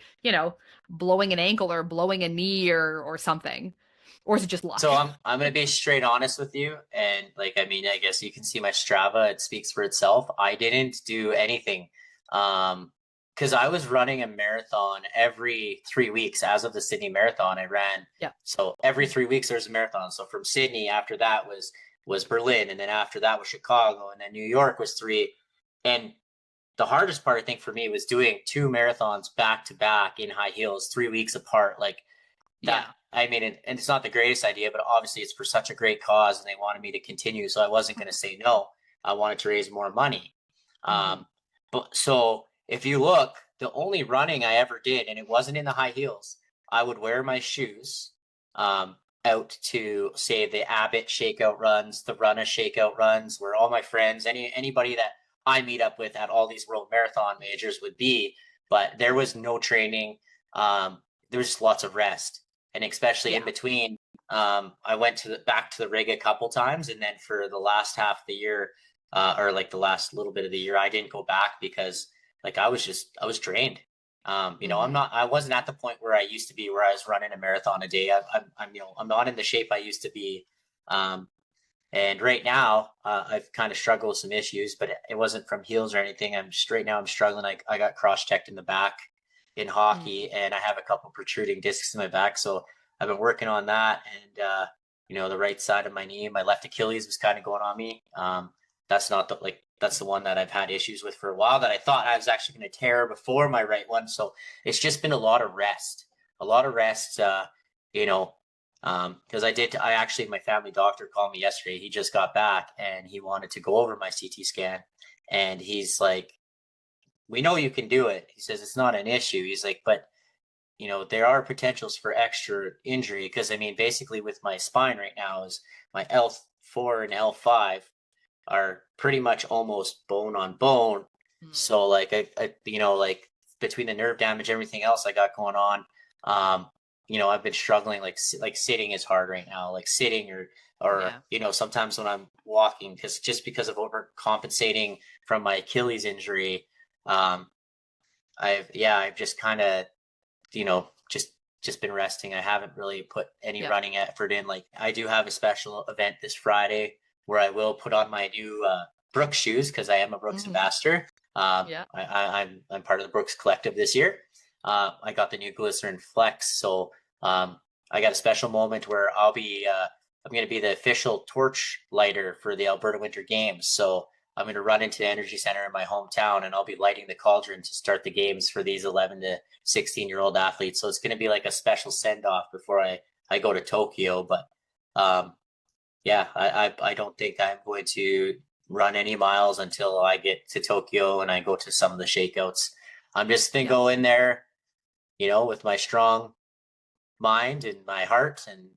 blowing an ankle or blowing a knee or something? Or is it just luck? So I'm gonna be straight honest with you, and like, I mean, I guess you can see my Strava; it speaks for itself. I didn't do anything, because I was running a marathon every 3 weeks. As of the Sydney Marathon, I ran. Yeah. So every 3 weeks there's a marathon. So from Sydney, after that was Berlin, and then after that was Chicago, and then New York was 3. And the hardest part, I think, for me was doing 2 marathons back to back in high heels, 3 weeks apart. Like, that, Yeah. I mean, and it's not the greatest idea, but obviously it's for such a great cause and they wanted me to continue. So I wasn't going to say no. I wanted to raise more money. Mm-hmm. But so if you look, the only running I ever did, and it wasn't in the high heels, I would wear my shoes um, out to say the Abbott shakeout runs, the Runna shakeout runs, where all my friends, anybody that I meet up with at all these world marathon majors would be. But there was no training. There was just lots of rest, and especially in Yeah. between, I went back to the rig a couple times, and then for the last half of the year, or like the last little bit of the year, I didn't go back because like I was drained. Mm-hmm. I wasn't at the point where I used to be, where I was running a marathon a day. I'm not in the shape I used to be. Um, and right now, I've kind of struggled with some issues, but it wasn't from heels or anything. Right now I'm struggling. I got cross-checked in the back in Mm-hmm. hockey, and I have a couple protruding discs in my back. So I've been working on that. And, the right side of my knee, my left Achilles was kind of going on me. That's not that's the one that I've had issues with for a while, that I thought I was actually going to tear before my right one. So it's just been a lot of rest, you know, because I actually, my family doctor called me yesterday. He just got back and he wanted to go over my CT scan. And he's like, we know you can do it. He says, it's not an issue. He's like, but there are potentials for extra injury. Because I mean, basically with my spine right now is my L4 and L5 are pretty much almost bone on bone. Mm-hmm. So like, like between the nerve damage, everything else I got going on, um, I've been struggling, like sitting is hard right now, like sitting or, Yeah. sometimes when I'm walking, because of overcompensating from my Achilles injury, um, I've just kind of, just been resting. I haven't really put any Yep. running effort in. Like I do have a special event this Friday where I will put on my new Brooks shoes, because I am a Brooks Mm-hmm. ambassador. Yeah. I'm part of the Brooks Collective this year. I got the new Glycerin Flex, so I got a special moment where I'm going to be the official torch lighter for the Alberta Winter Games. So I'm going to run into the energy center in my hometown, and I'll be lighting the cauldron to start the games for these 11 to 16-year-old athletes. So it's going to be like a special send off before I go to Tokyo. But um, yeah, I don't think I'm going to run any miles until I get to Tokyo and I go to some of the shakeouts. I'm just going to Yep. go in there, with my strong mind and my heart, and,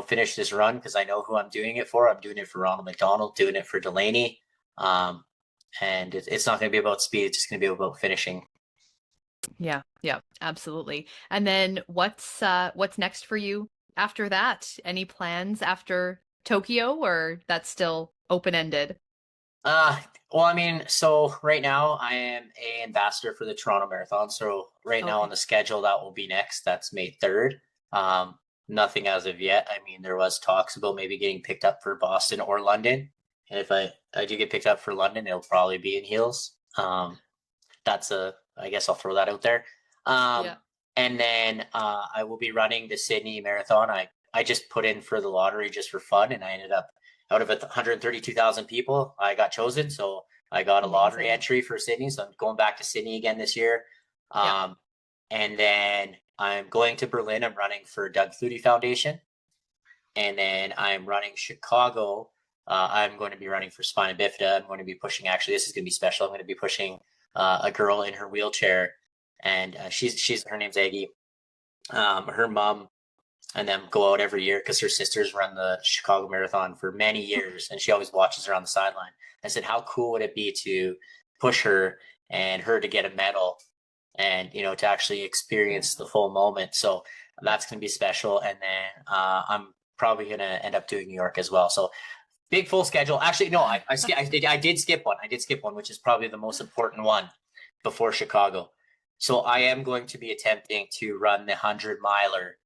finish this run because I know who I'm doing it for. I'm doing it for Ronald McDonald, doing it for Delaney. Um, and it's not going to be about speed. It's just going to be about finishing. Yeah. Yeah. Absolutely. And then what's next for you after that? Any plans after Tokyo, or that's still open-ended? Uh, well, I mean, so right now I am a ambassador for the Toronto Marathon. So right now on Okay. the schedule, that will be next. That's May 3rd. Um, Nothing as of yet. I mean, there was talks about maybe getting picked up for Boston or London. And if I do get picked up for London, it'll probably be in heels. I guess I'll throw that out there. Yeah. And then I will be running the Sydney Marathon. I just put in for the lottery just for fun, and I ended up, out of 132,000 people, I got chosen. So I got a lottery Amazing. entry for Sydney. So I'm going back to Sydney again this year. Yeah. Um, and then I'm going to Berlin. I'm running for Doug Flutie Foundation. And then I'm running Chicago. I'm going to be running for Spina Bifida. I'm going to be pushing, actually, this is going to be special. I'm going to be pushing a girl in her wheelchair, and her name's Aggie. Her mom and them go out every year because her sisters run the Chicago Marathon for many years, and she always watches her on the sideline. I said, how cool would it be to push her and her to get a medal, and to actually experience the Yeah. full moment. So Yep. that's going to be special. And then I'm probably going to end up doing New York as well. So big full schedule. Actually, no, I did skip one. I did skip one, which is probably the most important one before Chicago. So I am going to be attempting to run the 100 miler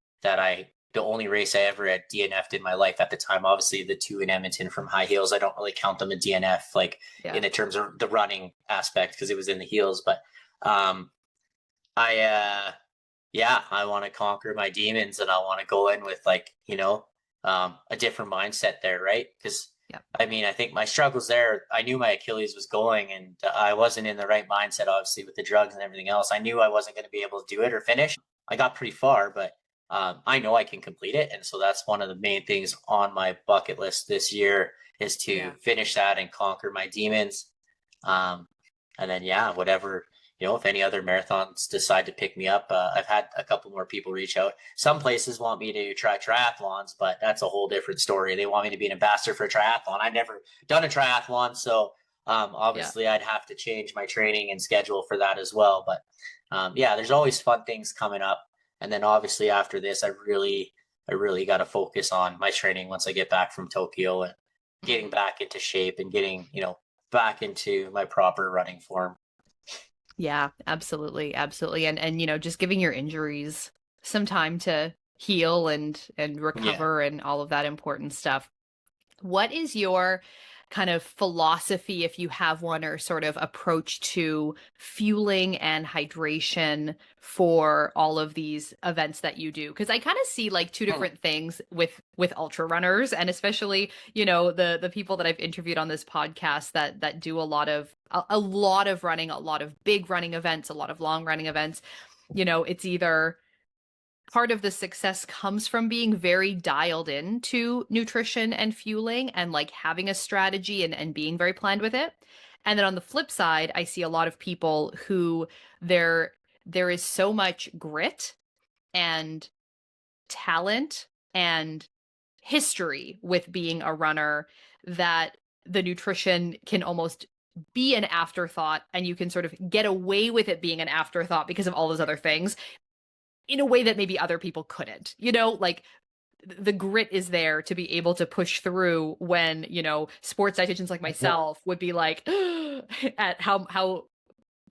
the only race I ever had DNF'd in my life at the time. Obviously, the two in Edmonton from high heels, I don't really count them a DNF, like in Yeah. the terms of the running aspect, because it was in the heels. But um, I I want to conquer my demons, and I want to go in with a different mindset there, right? Because Yep. I mean, I think my struggles there, I knew my Achilles was going, and I wasn't in the right mindset, obviously, with the drugs and everything else. I knew I wasn't going to be able to do it or finish. I got pretty far, but I know I can complete it. And so that's one of the main things on my bucket list this year is to finish that and conquer my demons. And then, yeah, whatever, if any other marathons decide to pick me up, I've had a couple more people reach out. Some places want me to try triathlons, but that's a whole different story. They want me to be an ambassador for a triathlon. I've never done a triathlon. So obviously I'd have to change my training and schedule for that as well. But yeah, there's always fun things coming up. And then obviously after this, I really got to focus on my training once I get back from Tokyo and getting back into shape and getting, back into my proper running form. Yeah, absolutely. Absolutely. And just giving your injuries some time to heal and recover and all of that important stuff. What is your kind of philosophy, if you have one, or sort of approach to fueling and hydration for all of these events that you do? Because I kind of see like two different things with ultra runners, and especially the people that I've interviewed on this podcast that do a lot of running, a lot of big running events, a lot of long running events. It's either part of the success comes from being very dialed into nutrition and fueling and like having a strategy and being very planned with it. And then on the flip side, I see a lot of people who there is so much grit and talent and history with being a runner that the nutrition can almost be an afterthought, and you can sort of get away with it being an afterthought because of all those other things in a way that maybe other people couldn't, like the grit is there to be able to push through when, sports dietitians like myself would be like at how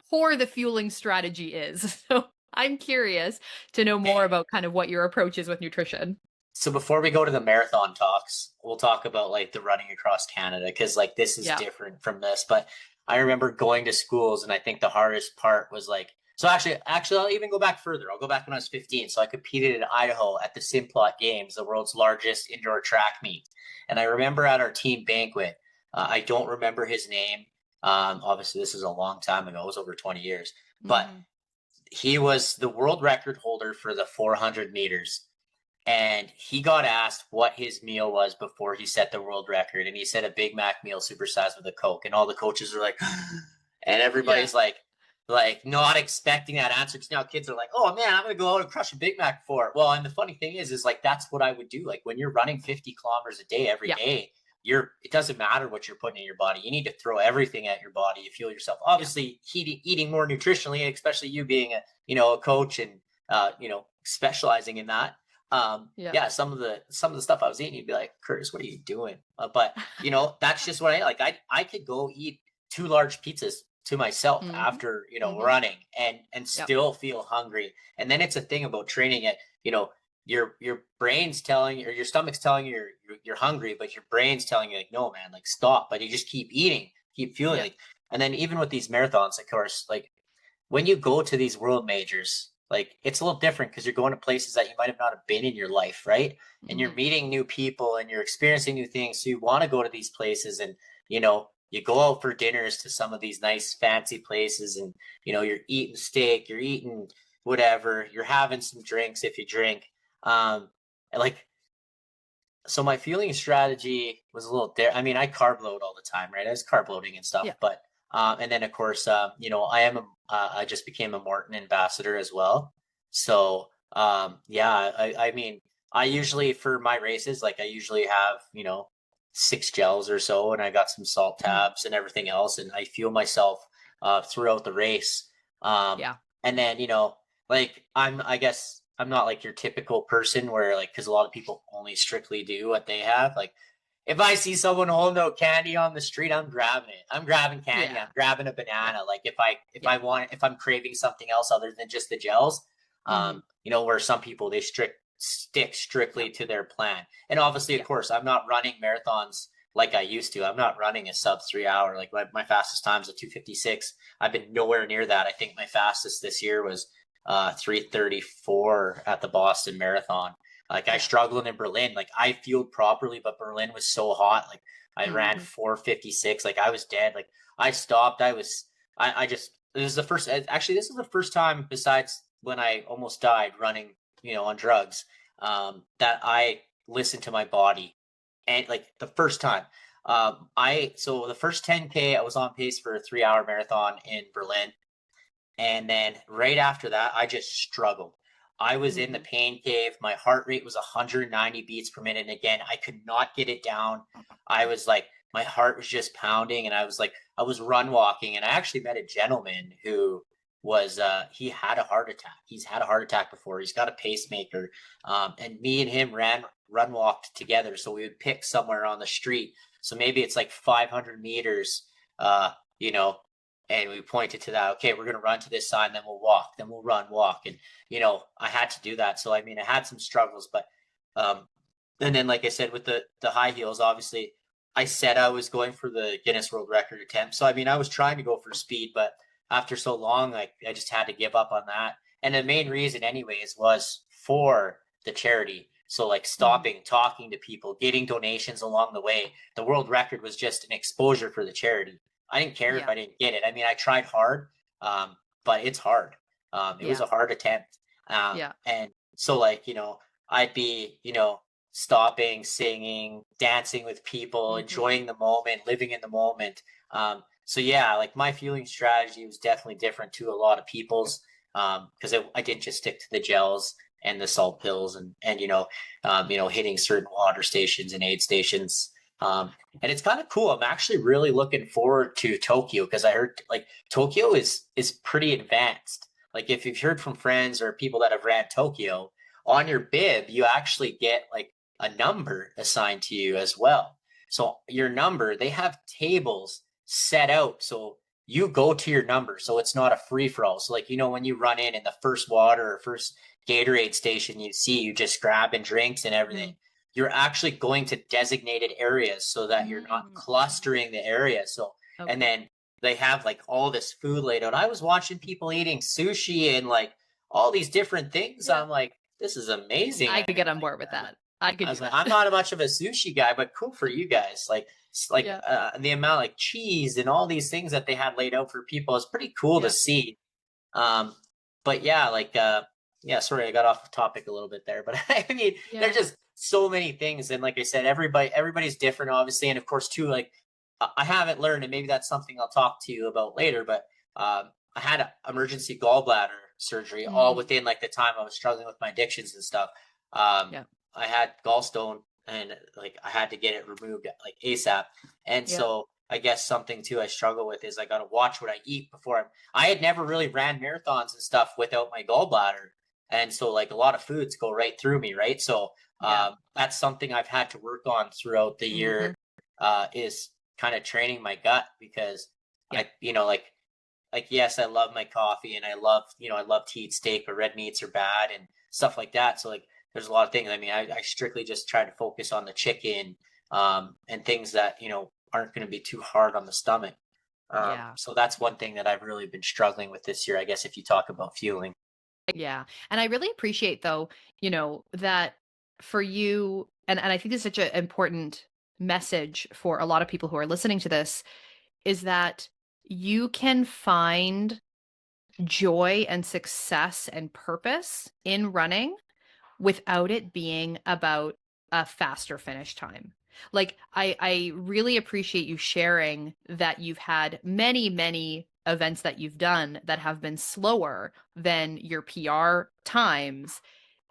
poor the fueling strategy is. So I'm curious to know more about kind of what your approach is with nutrition. So before we go to the marathon talks, we'll talk about like the running across Canada, because like this is different from this. But I remember going to schools, and I think the hardest part was like, so actually, I'll even go back further. I'll go back when I was 15. So I competed in Idaho at the Simplot Games, the world's largest indoor track meet. And I remember at our team banquet, I don't remember his name. Obviously, this is a long time ago. It was over 20 years. But he was the world record holder for the 400 meters. And he got asked what his meal was before he set the world record. And he said a Big Mac meal supersized with a Coke. And all the coaches were like, and everybody's like not expecting that answer. Because now kids are like, oh man, I'm going to go out and crush a Big Mac for it. Well, and the funny thing is like, that's what I would do. Like when you're running 50 kilometers a day every day, it doesn't matter what you're putting in your body. You need to throw everything at your body to fuel yourself. Obviously eating more nutritionally, especially you being a coach and, specializing in that. Some of the stuff I was eating, you'd be like, Curtis, what are you doing? But that's just what I like. I could go eat 2 large pizzas to myself after running and still feel hungry. And then it's a thing about training it. Your brain's telling you, or your stomach's telling you you're hungry, but your brain's telling you like, no man, like stop. But you just keep eating, keep fueling. Like, and then even with these marathons, of course, like when you go to these world majors, like it's a little different because you're going to places that you might have not have been in your life, right? And you're meeting new people and you're experiencing new things. So you want to go to these places, and you go out for dinners to some of these nice fancy places, and you're eating steak, you're eating whatever, you're having some drinks if you drink. So my fueling strategy was a little I mean, I carb load all the time, right? I was carb loading and stuff, but and then of course, I just became a Morton ambassador as well. So, I mean, I usually, for my races, like I usually have, 6 gels or so, and I got some salt tabs and everything else. And I fuel myself, throughout the race. And then, like I guess I'm not like your typical person where like, cause a lot of people only strictly do what they have. Like, if I see someone holding out candy on the street, I'm grabbing it. I'm grabbing candy. I'm grabbing a banana. Like if I'm craving something else other than just the gels, where some people, they stick strictly to their plan. And obviously, of course, I'm not running marathons like I used to. I'm not running a sub 3 hour. Like my fastest time's a 2:56. I've been nowhere near that. I think my fastest this year was 3:34 at the Boston Marathon. Like I struggled in Berlin. Like I fueled properly, but Berlin was so hot. Like I ran 4:56. Like I was dead. Like I stopped. This is the first time besides when I almost died running on drugs, that I listened to my body. And like the first time, so the first 10K, I was on pace for a 3 hour marathon in Berlin. And then right after that, I just struggled. I was in the pain cave. My heart rate was 190 beats per minute. And again, I could not get it down. I was like, my heart was just pounding. And I was like, I was run walking. And I actually met a gentleman who was, he had a heart attack. He's had a heart attack before. He's got a pacemaker. And me and him run walked together. So we would pick somewhere on the street. So maybe it's like 500 meters, you know, and we pointed to that. Okay, we're going to run to this sign, then we'll walk, then we'll run, walk. And, I had to do that. So, I mean, I had some struggles, but, and then, like I said, with the high heels, obviously I said I was going for the Guinness World Record attempt. So, I mean, I was trying to go for speed, but after so long, like I just had to give up on that. And the main reason anyways was for the charity. So like stopping, talking to people, getting donations along the way. The world record was just an exposure for the charity. I didn't care if I didn't get it. I mean, I tried hard, but it's hard. It was a hard attempt. And so like, I'd be, stopping, singing, dancing with people, enjoying the moment, living in the moment. So yeah, like my fueling strategy was definitely different to a lot of people's, because I didn't just stick to the gels and the salt pills and hitting certain water stations and aid stations. And it's kind of cool. I'm actually really looking forward to Tokyo because I heard like Tokyo is pretty advanced. Like if you've heard from friends or people that have ran Tokyo, on your bib, you actually get like a number assigned to you as well. So your number, they have tables set out. So you go to your number. So it's not a free for all. So like, when you run in the first water or first Gatorade station you just grabbing drinks and everything. You're actually going to designated areas so that you're not clustering the area. So, and then they have like all this food laid out. I was watching people eating sushi and like all these different things. I'm like, this is amazing. I could get on board with that. I was like, I'm not much of a sushi guy, but cool for you guys. Like the amount like cheese and all these things that they had laid out for people is pretty cool to see. But yeah, like, sorry, I got off the topic a little bit there, but I mean, there's just so many things. And like I said, everybody's different, obviously. And of course too, like I haven't learned, and maybe that's something I'll talk to you about later, but I had an emergency gallbladder surgery all within like the time I was struggling with my addictions and stuff. I had gallstone and like I had to get it removed like ASAP. And so I guess something too I struggle with is I got to watch what I eat before I had never really ran marathons and stuff without my gallbladder. And so like a lot of foods go right through me. Right. So that's something I've had to work on throughout the year, is kind of training my gut because yes, I love my coffee and I love to eat steak, but red meats are bad and stuff like that. So like, there's a lot of things. I mean, I strictly just try to focus on the chicken, and things that, aren't going to be too hard on the stomach. So that's one thing that I've really been struggling with this year, I guess, if you talk about fueling. Yeah. And I really appreciate though, that for you, and I think this is such an important message for a lot of people who are listening to this, is that you can find joy and success and purpose in running without it being about a faster finish time. Like I really appreciate you sharing that you've had many, many events that you've done that have been slower than your PR times.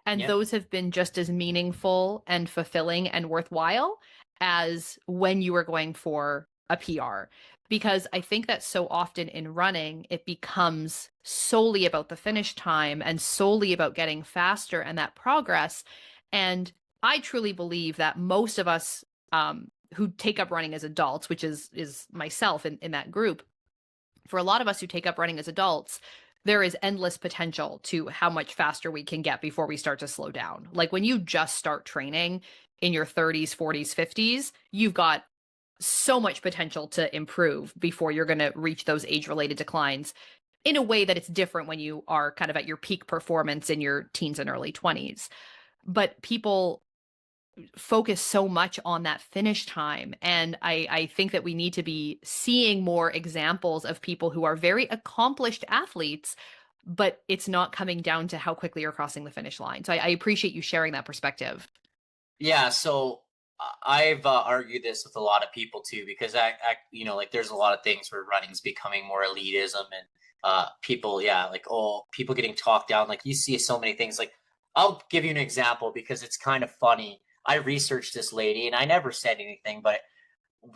And those have been just as meaningful and fulfilling and worthwhile as when you were going for a PR. Because I think that so often in running, it becomes solely about the finish time and solely about getting faster and that progress. And I truly believe that most of us who take up running as adults, which is myself in that group, for a lot of us who take up running as adults, there is endless potential to how much faster we can get before we start to slow down. Like when you just start training in your 30s, 40s, 50s, you've got so much potential to improve before you're going to reach those age-related declines in a way that it's different when you are kind of at your peak performance in your teens and early 20s. But people focus so much on that finish time. And I think that we need to be seeing more examples of people who are very accomplished athletes but it's not coming down to how quickly you're crossing the finish line. So I appreciate you sharing that perspective. Yeah, so I've argued this with a lot of people too, because like there's a lot of things where running's becoming more elitism and people, yeah, like, oh, people getting talked down. Like you see so many things. Like I'll give you an example because it's kind of funny. I researched this lady and I never said anything, but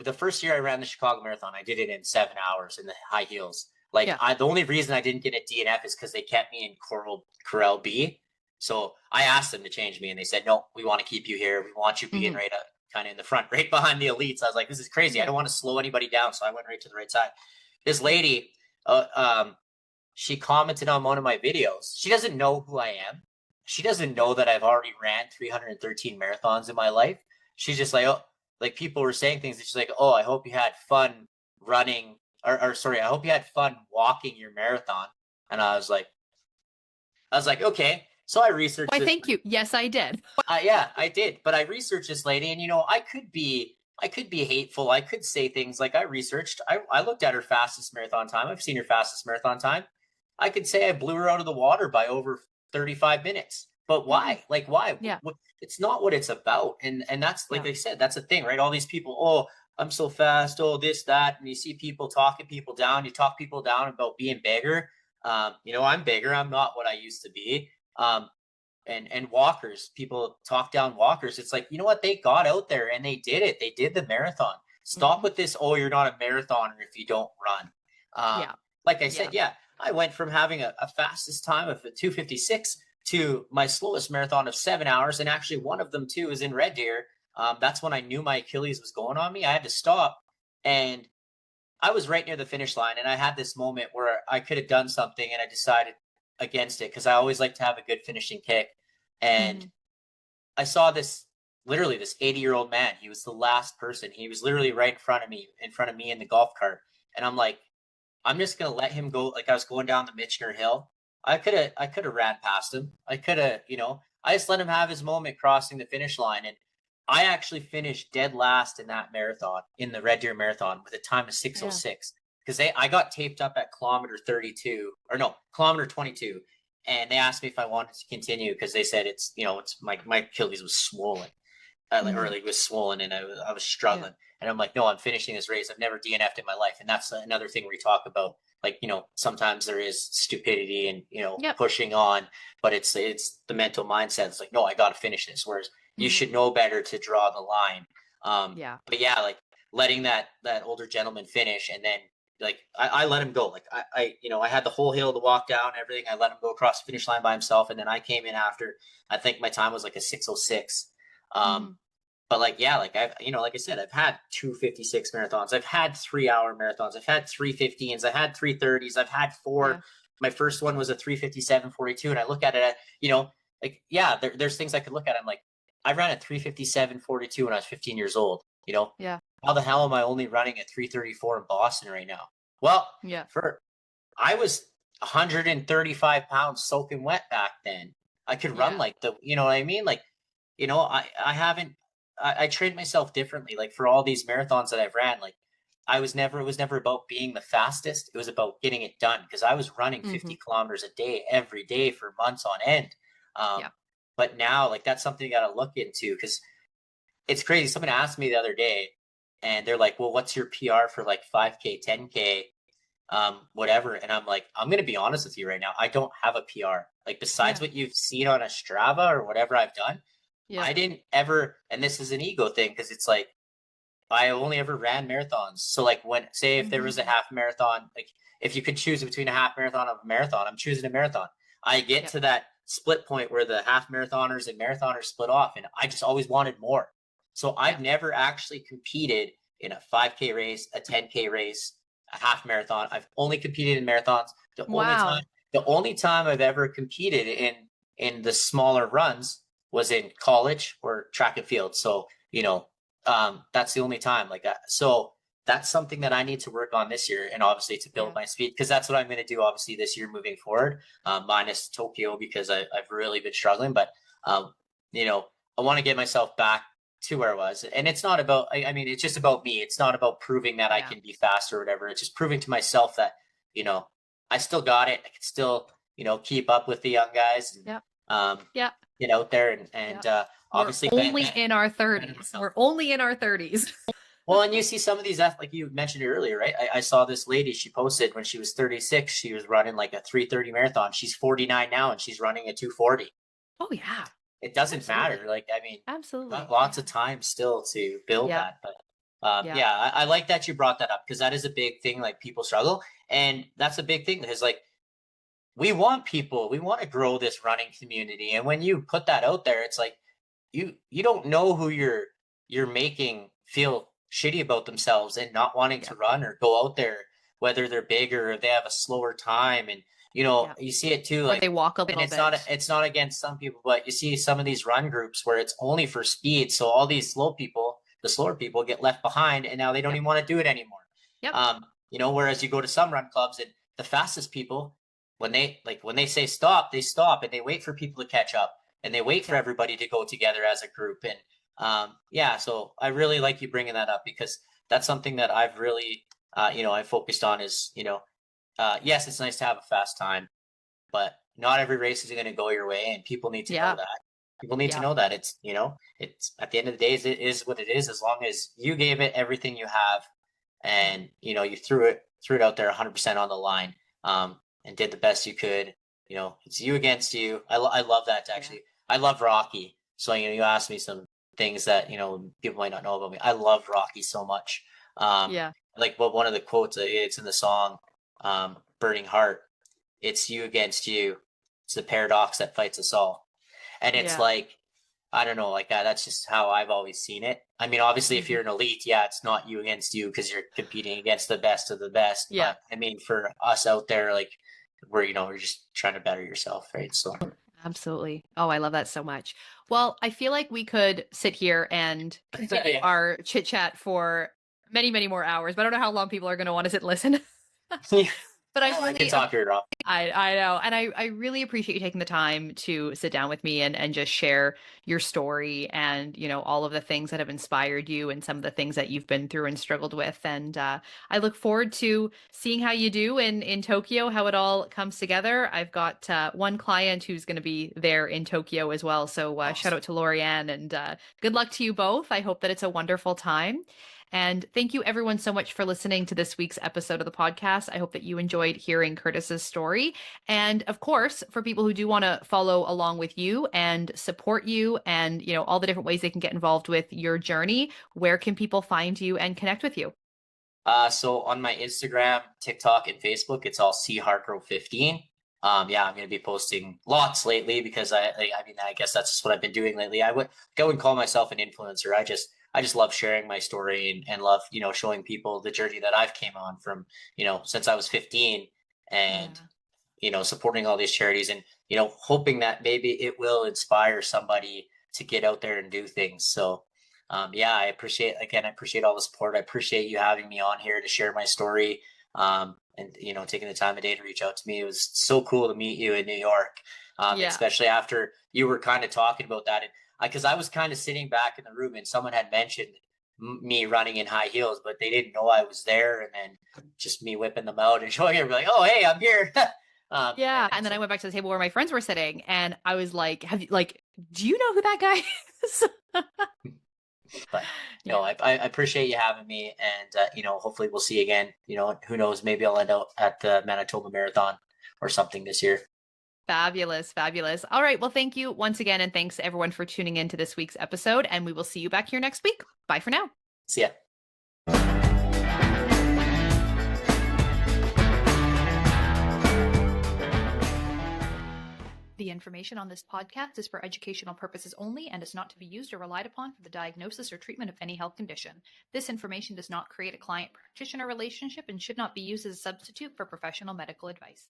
the first year I ran the Chicago Marathon, I did it in 7 hours in the high heels. Like Yeah. the only reason I didn't get a DNF is because they kept me in Corral B. So I asked them to change me, and they said, "No, we want to keep you here. We want you being right up, kind of in the front, right behind the elites." I was like, "This is crazy. I don't want to slow anybody down," so I went right to the right side. This lady, uh, um, she commented on one of my videos. She doesn't know who I am. She doesn't know that I've already ran 313 marathons in my life. She's just like, oh, like people were saying things. And she's like, oh, I hope you had fun running, or sorry, I hope you had fun walking your marathon. And I was like, okay. So I researched Why, this. thank you. Yes, I did. Yeah, I did. But I researched this lady, and I could be hateful. I could say things like I looked at her fastest marathon time. I've seen her fastest marathon time. I could say I blew her out of the water by over 35 minutes. But why? Like why? Yeah. It's not what it's about. And that's like Yeah. I said, that's the thing, right? All these people, oh, I'm so fast, oh, this, that. And you see people talking people down. You talk people down about being bigger. I'm bigger. I'm not what I used to be. And walkers, people talk down walkers. It's like, you know what, they got out there and they did it. They did the marathon. Stop with this, oh, you're not a marathoner if you don't run. Yeah. Like I said, yeah, I went from having a fastest time of a 2:56 to my slowest marathon of 7 hours, and actually one of them too is in Red Deer. That's when I knew my Achilles was going on me. I had to stop, and I was right near the finish line, and I had this moment where I could have done something, and I decided against it because I always like to have a good finishing kick. And I saw literally this 80-year-old man. He was the last person. He was literally right in front of me in the golf cart. And I'm like, I'm just gonna let him go. Like I was going down the Michener Hill. I could have ran past him. I could have, I just let him have his moment crossing the finish line. And I actually finished dead last in that marathon, in the Red Deer Marathon, with a time of 6:06. Because I got taped up at kilometer 32, or no, kilometer 22. And they asked me if I wanted to continue because they said it's my Achilles was swollen. Or it was swollen, and I was struggling. And I'm like, no, I'm finishing this race. I've never DNF'd in my life. And that's another thing we talk about. Like, sometimes there is stupidity and, pushing on, but it's the mental mindset. It's like, no, I got to finish this. Whereas you should know better to draw the line. But yeah, like letting that older gentleman finish, and then like I let him go. Like I had the whole hill to walk down, everything. I let him go across the finish line by himself. And then I came in after. I think my time was like a 6:06. But like, yeah, like like I said, I've had 2:56 marathons. I've had 3-hour marathons. I've had 3:15s. I've had 3:30s. I've had four. Yeah. My first one was a 3:57:42. And I look at it, like, yeah, there's things I could look at. I'm like, I ran at 3:57:42 when I was 15 years old. Yeah. How the hell am I only running at 3:34 in Boston right now? Well, I was 135 pounds soaking wet back then. I could run like you know what I mean? Like, I haven't, I trained myself differently. Like for all these marathons that I've ran, like it was never about being the fastest. It was about getting it done because I was running 50 kilometers a day every day for months on end. But now, like, that's something you got to look into because it's crazy. Someone asked me the other day and they're like, well, what's your PR for like 5K, 10K, whatever? And I'm like, I'm going to be honest with you right now. I don't have a PR. Like besides what you've seen on a Strava or whatever I've done, I didn't ever, and this is an ego thing because it's like I only ever ran marathons. So like if there was a half marathon, like if you could choose between a half marathon and a marathon, I'm choosing a marathon. I get to that split point where the half marathoners and marathoners split off, and I just always wanted more. So I've never actually competed in a 5K race, a 10K race, a half marathon. I've only competed in marathons. The only time I've ever competed in the smaller runs was in college or track and field. So, that's the only time like that. So that's something that I need to work on this year, and obviously to build my speed, because that's what I'm going to do obviously this year moving forward, minus Tokyo, because I've really been struggling. But, I want to get myself back to where I was. And it's not about, I mean, it's just about me. It's not about proving that I can be faster or whatever. It's just proving to myself that, I still got it. I can still keep up with the young guys and Yeah. um, Yeah. get out there Yeah. We're obviously only in our 30s. We're only in our 30s. well, and you see some of these, like you mentioned earlier, right? I saw this lady, she posted when she was 36, she was running like a 3:30 marathon. She's 49 now and she's running a 2:40. Oh yeah. It doesn't Absolutely. matter. Like, I mean, Absolutely. lots of time still to build Yeah. that. But Yeah. yeah, I like that you brought that up because that is a big thing. Like people struggle. And that's a big thing because like we want people, we want to grow this running community. And when you put that out there, it's like you don't know who you're making feel shitty about themselves and not wanting Yeah. to run or go out there, whether they're bigger or they have a slower time. And Yeah. you see it too, Or like, they walk a and little it's bit. it's not against some people, but you see some of these run groups where it's only for speed. So all these the slower people get left behind and now they don't Yep. even want to do it anymore. Yep. Whereas you go to some run clubs and the fastest people, when they say stop, they stop and they wait for people to catch up and they wait for Yep. everybody to go together as a group. And yeah, so I really like you bringing that up because that's something that I've really, I focused on is, yes, it's nice to have a fast time, but not every race is going to go your way, and people need to know Yeah. that. People need to Yeah. know that it's at the end of the day, it is what it is. As long as you gave it everything you have, and you threw it out there 100% on the line, and did the best you could. It's you against you. I love that actually. I love Rocky. So you asked me some things that people might not know about me. I love Rocky so much. Yeah. Like one of the quotes, it's in the song, "Burning Heart." It's you against you. It's the paradox that fights us all. And it's Yeah. like, I don't know, like that's just how I've always seen it. I mean, obviously, if you're an elite, yeah, it's not you against you because you're competing against the best of the best. Yeah. But I mean, for us out there, like we're just trying to better yourself, right? So Absolutely. Oh, I love that so much. Well, I feel like we could sit here and continue yeah. our chit chat for many, many more hours, but I don't know how long people are going to want to sit and listen. But I I can really talk your off. I know. And I really appreciate you taking the time to sit down with me and just share your story and, all of the things that have inspired you and some of the things that you've been through and struggled with. And I look forward to seeing how you do in Tokyo, how it all comes together. I've got one client who's going to be there in Tokyo as well. So shout Awesome. out to Lorianne and good luck to you both. I hope that it's a wonderful time. And thank you everyone so much for listening to this week's episode of the podcast. I hope that you enjoyed hearing Curtis's story. And of course, for people who do want to follow along with you and support you and, all the different ways they can get involved with your journey, where can people find you and connect with you? So on my Instagram, TikTok, and Facebook, it's all C Hargrove 15. Yeah, I'm going to be posting lots lately because I guess that's just what I've been doing lately. I wouldn't call myself an influencer. I just love sharing my story and love, showing people the journey that I've came on from, since I was 15 and, supporting all these charities and, hoping that maybe it will inspire somebody to get out there and do things. So, yeah, I appreciate all the support. I appreciate you having me on here to share my story. And taking the time of day to reach out to me. It was so cool to meet you in New York. Especially after you were kind of talking about that. And because I was kind of sitting back in the room and someone had mentioned me running in high heels, but they didn't know I was there. And then just me whipping them out and showing everybody, like, oh, hey, I'm here. And then I went back to the table where my friends were sitting and I was like, do you know who that guy is? But I appreciate you having me, and hopefully we'll see you again. Who knows? Maybe I'll end up at the Manitoba Marathon or something this year. Fabulous, fabulous. All right. Well, thank you once again, and thanks everyone for tuning in to this week's episode. And we will see you back here next week. Bye for now. See ya. The information on this podcast is for educational purposes only and is not to be used or relied upon for the diagnosis or treatment of any health condition. This information does not create a client-practitioner relationship and should not be used as a substitute for professional medical advice.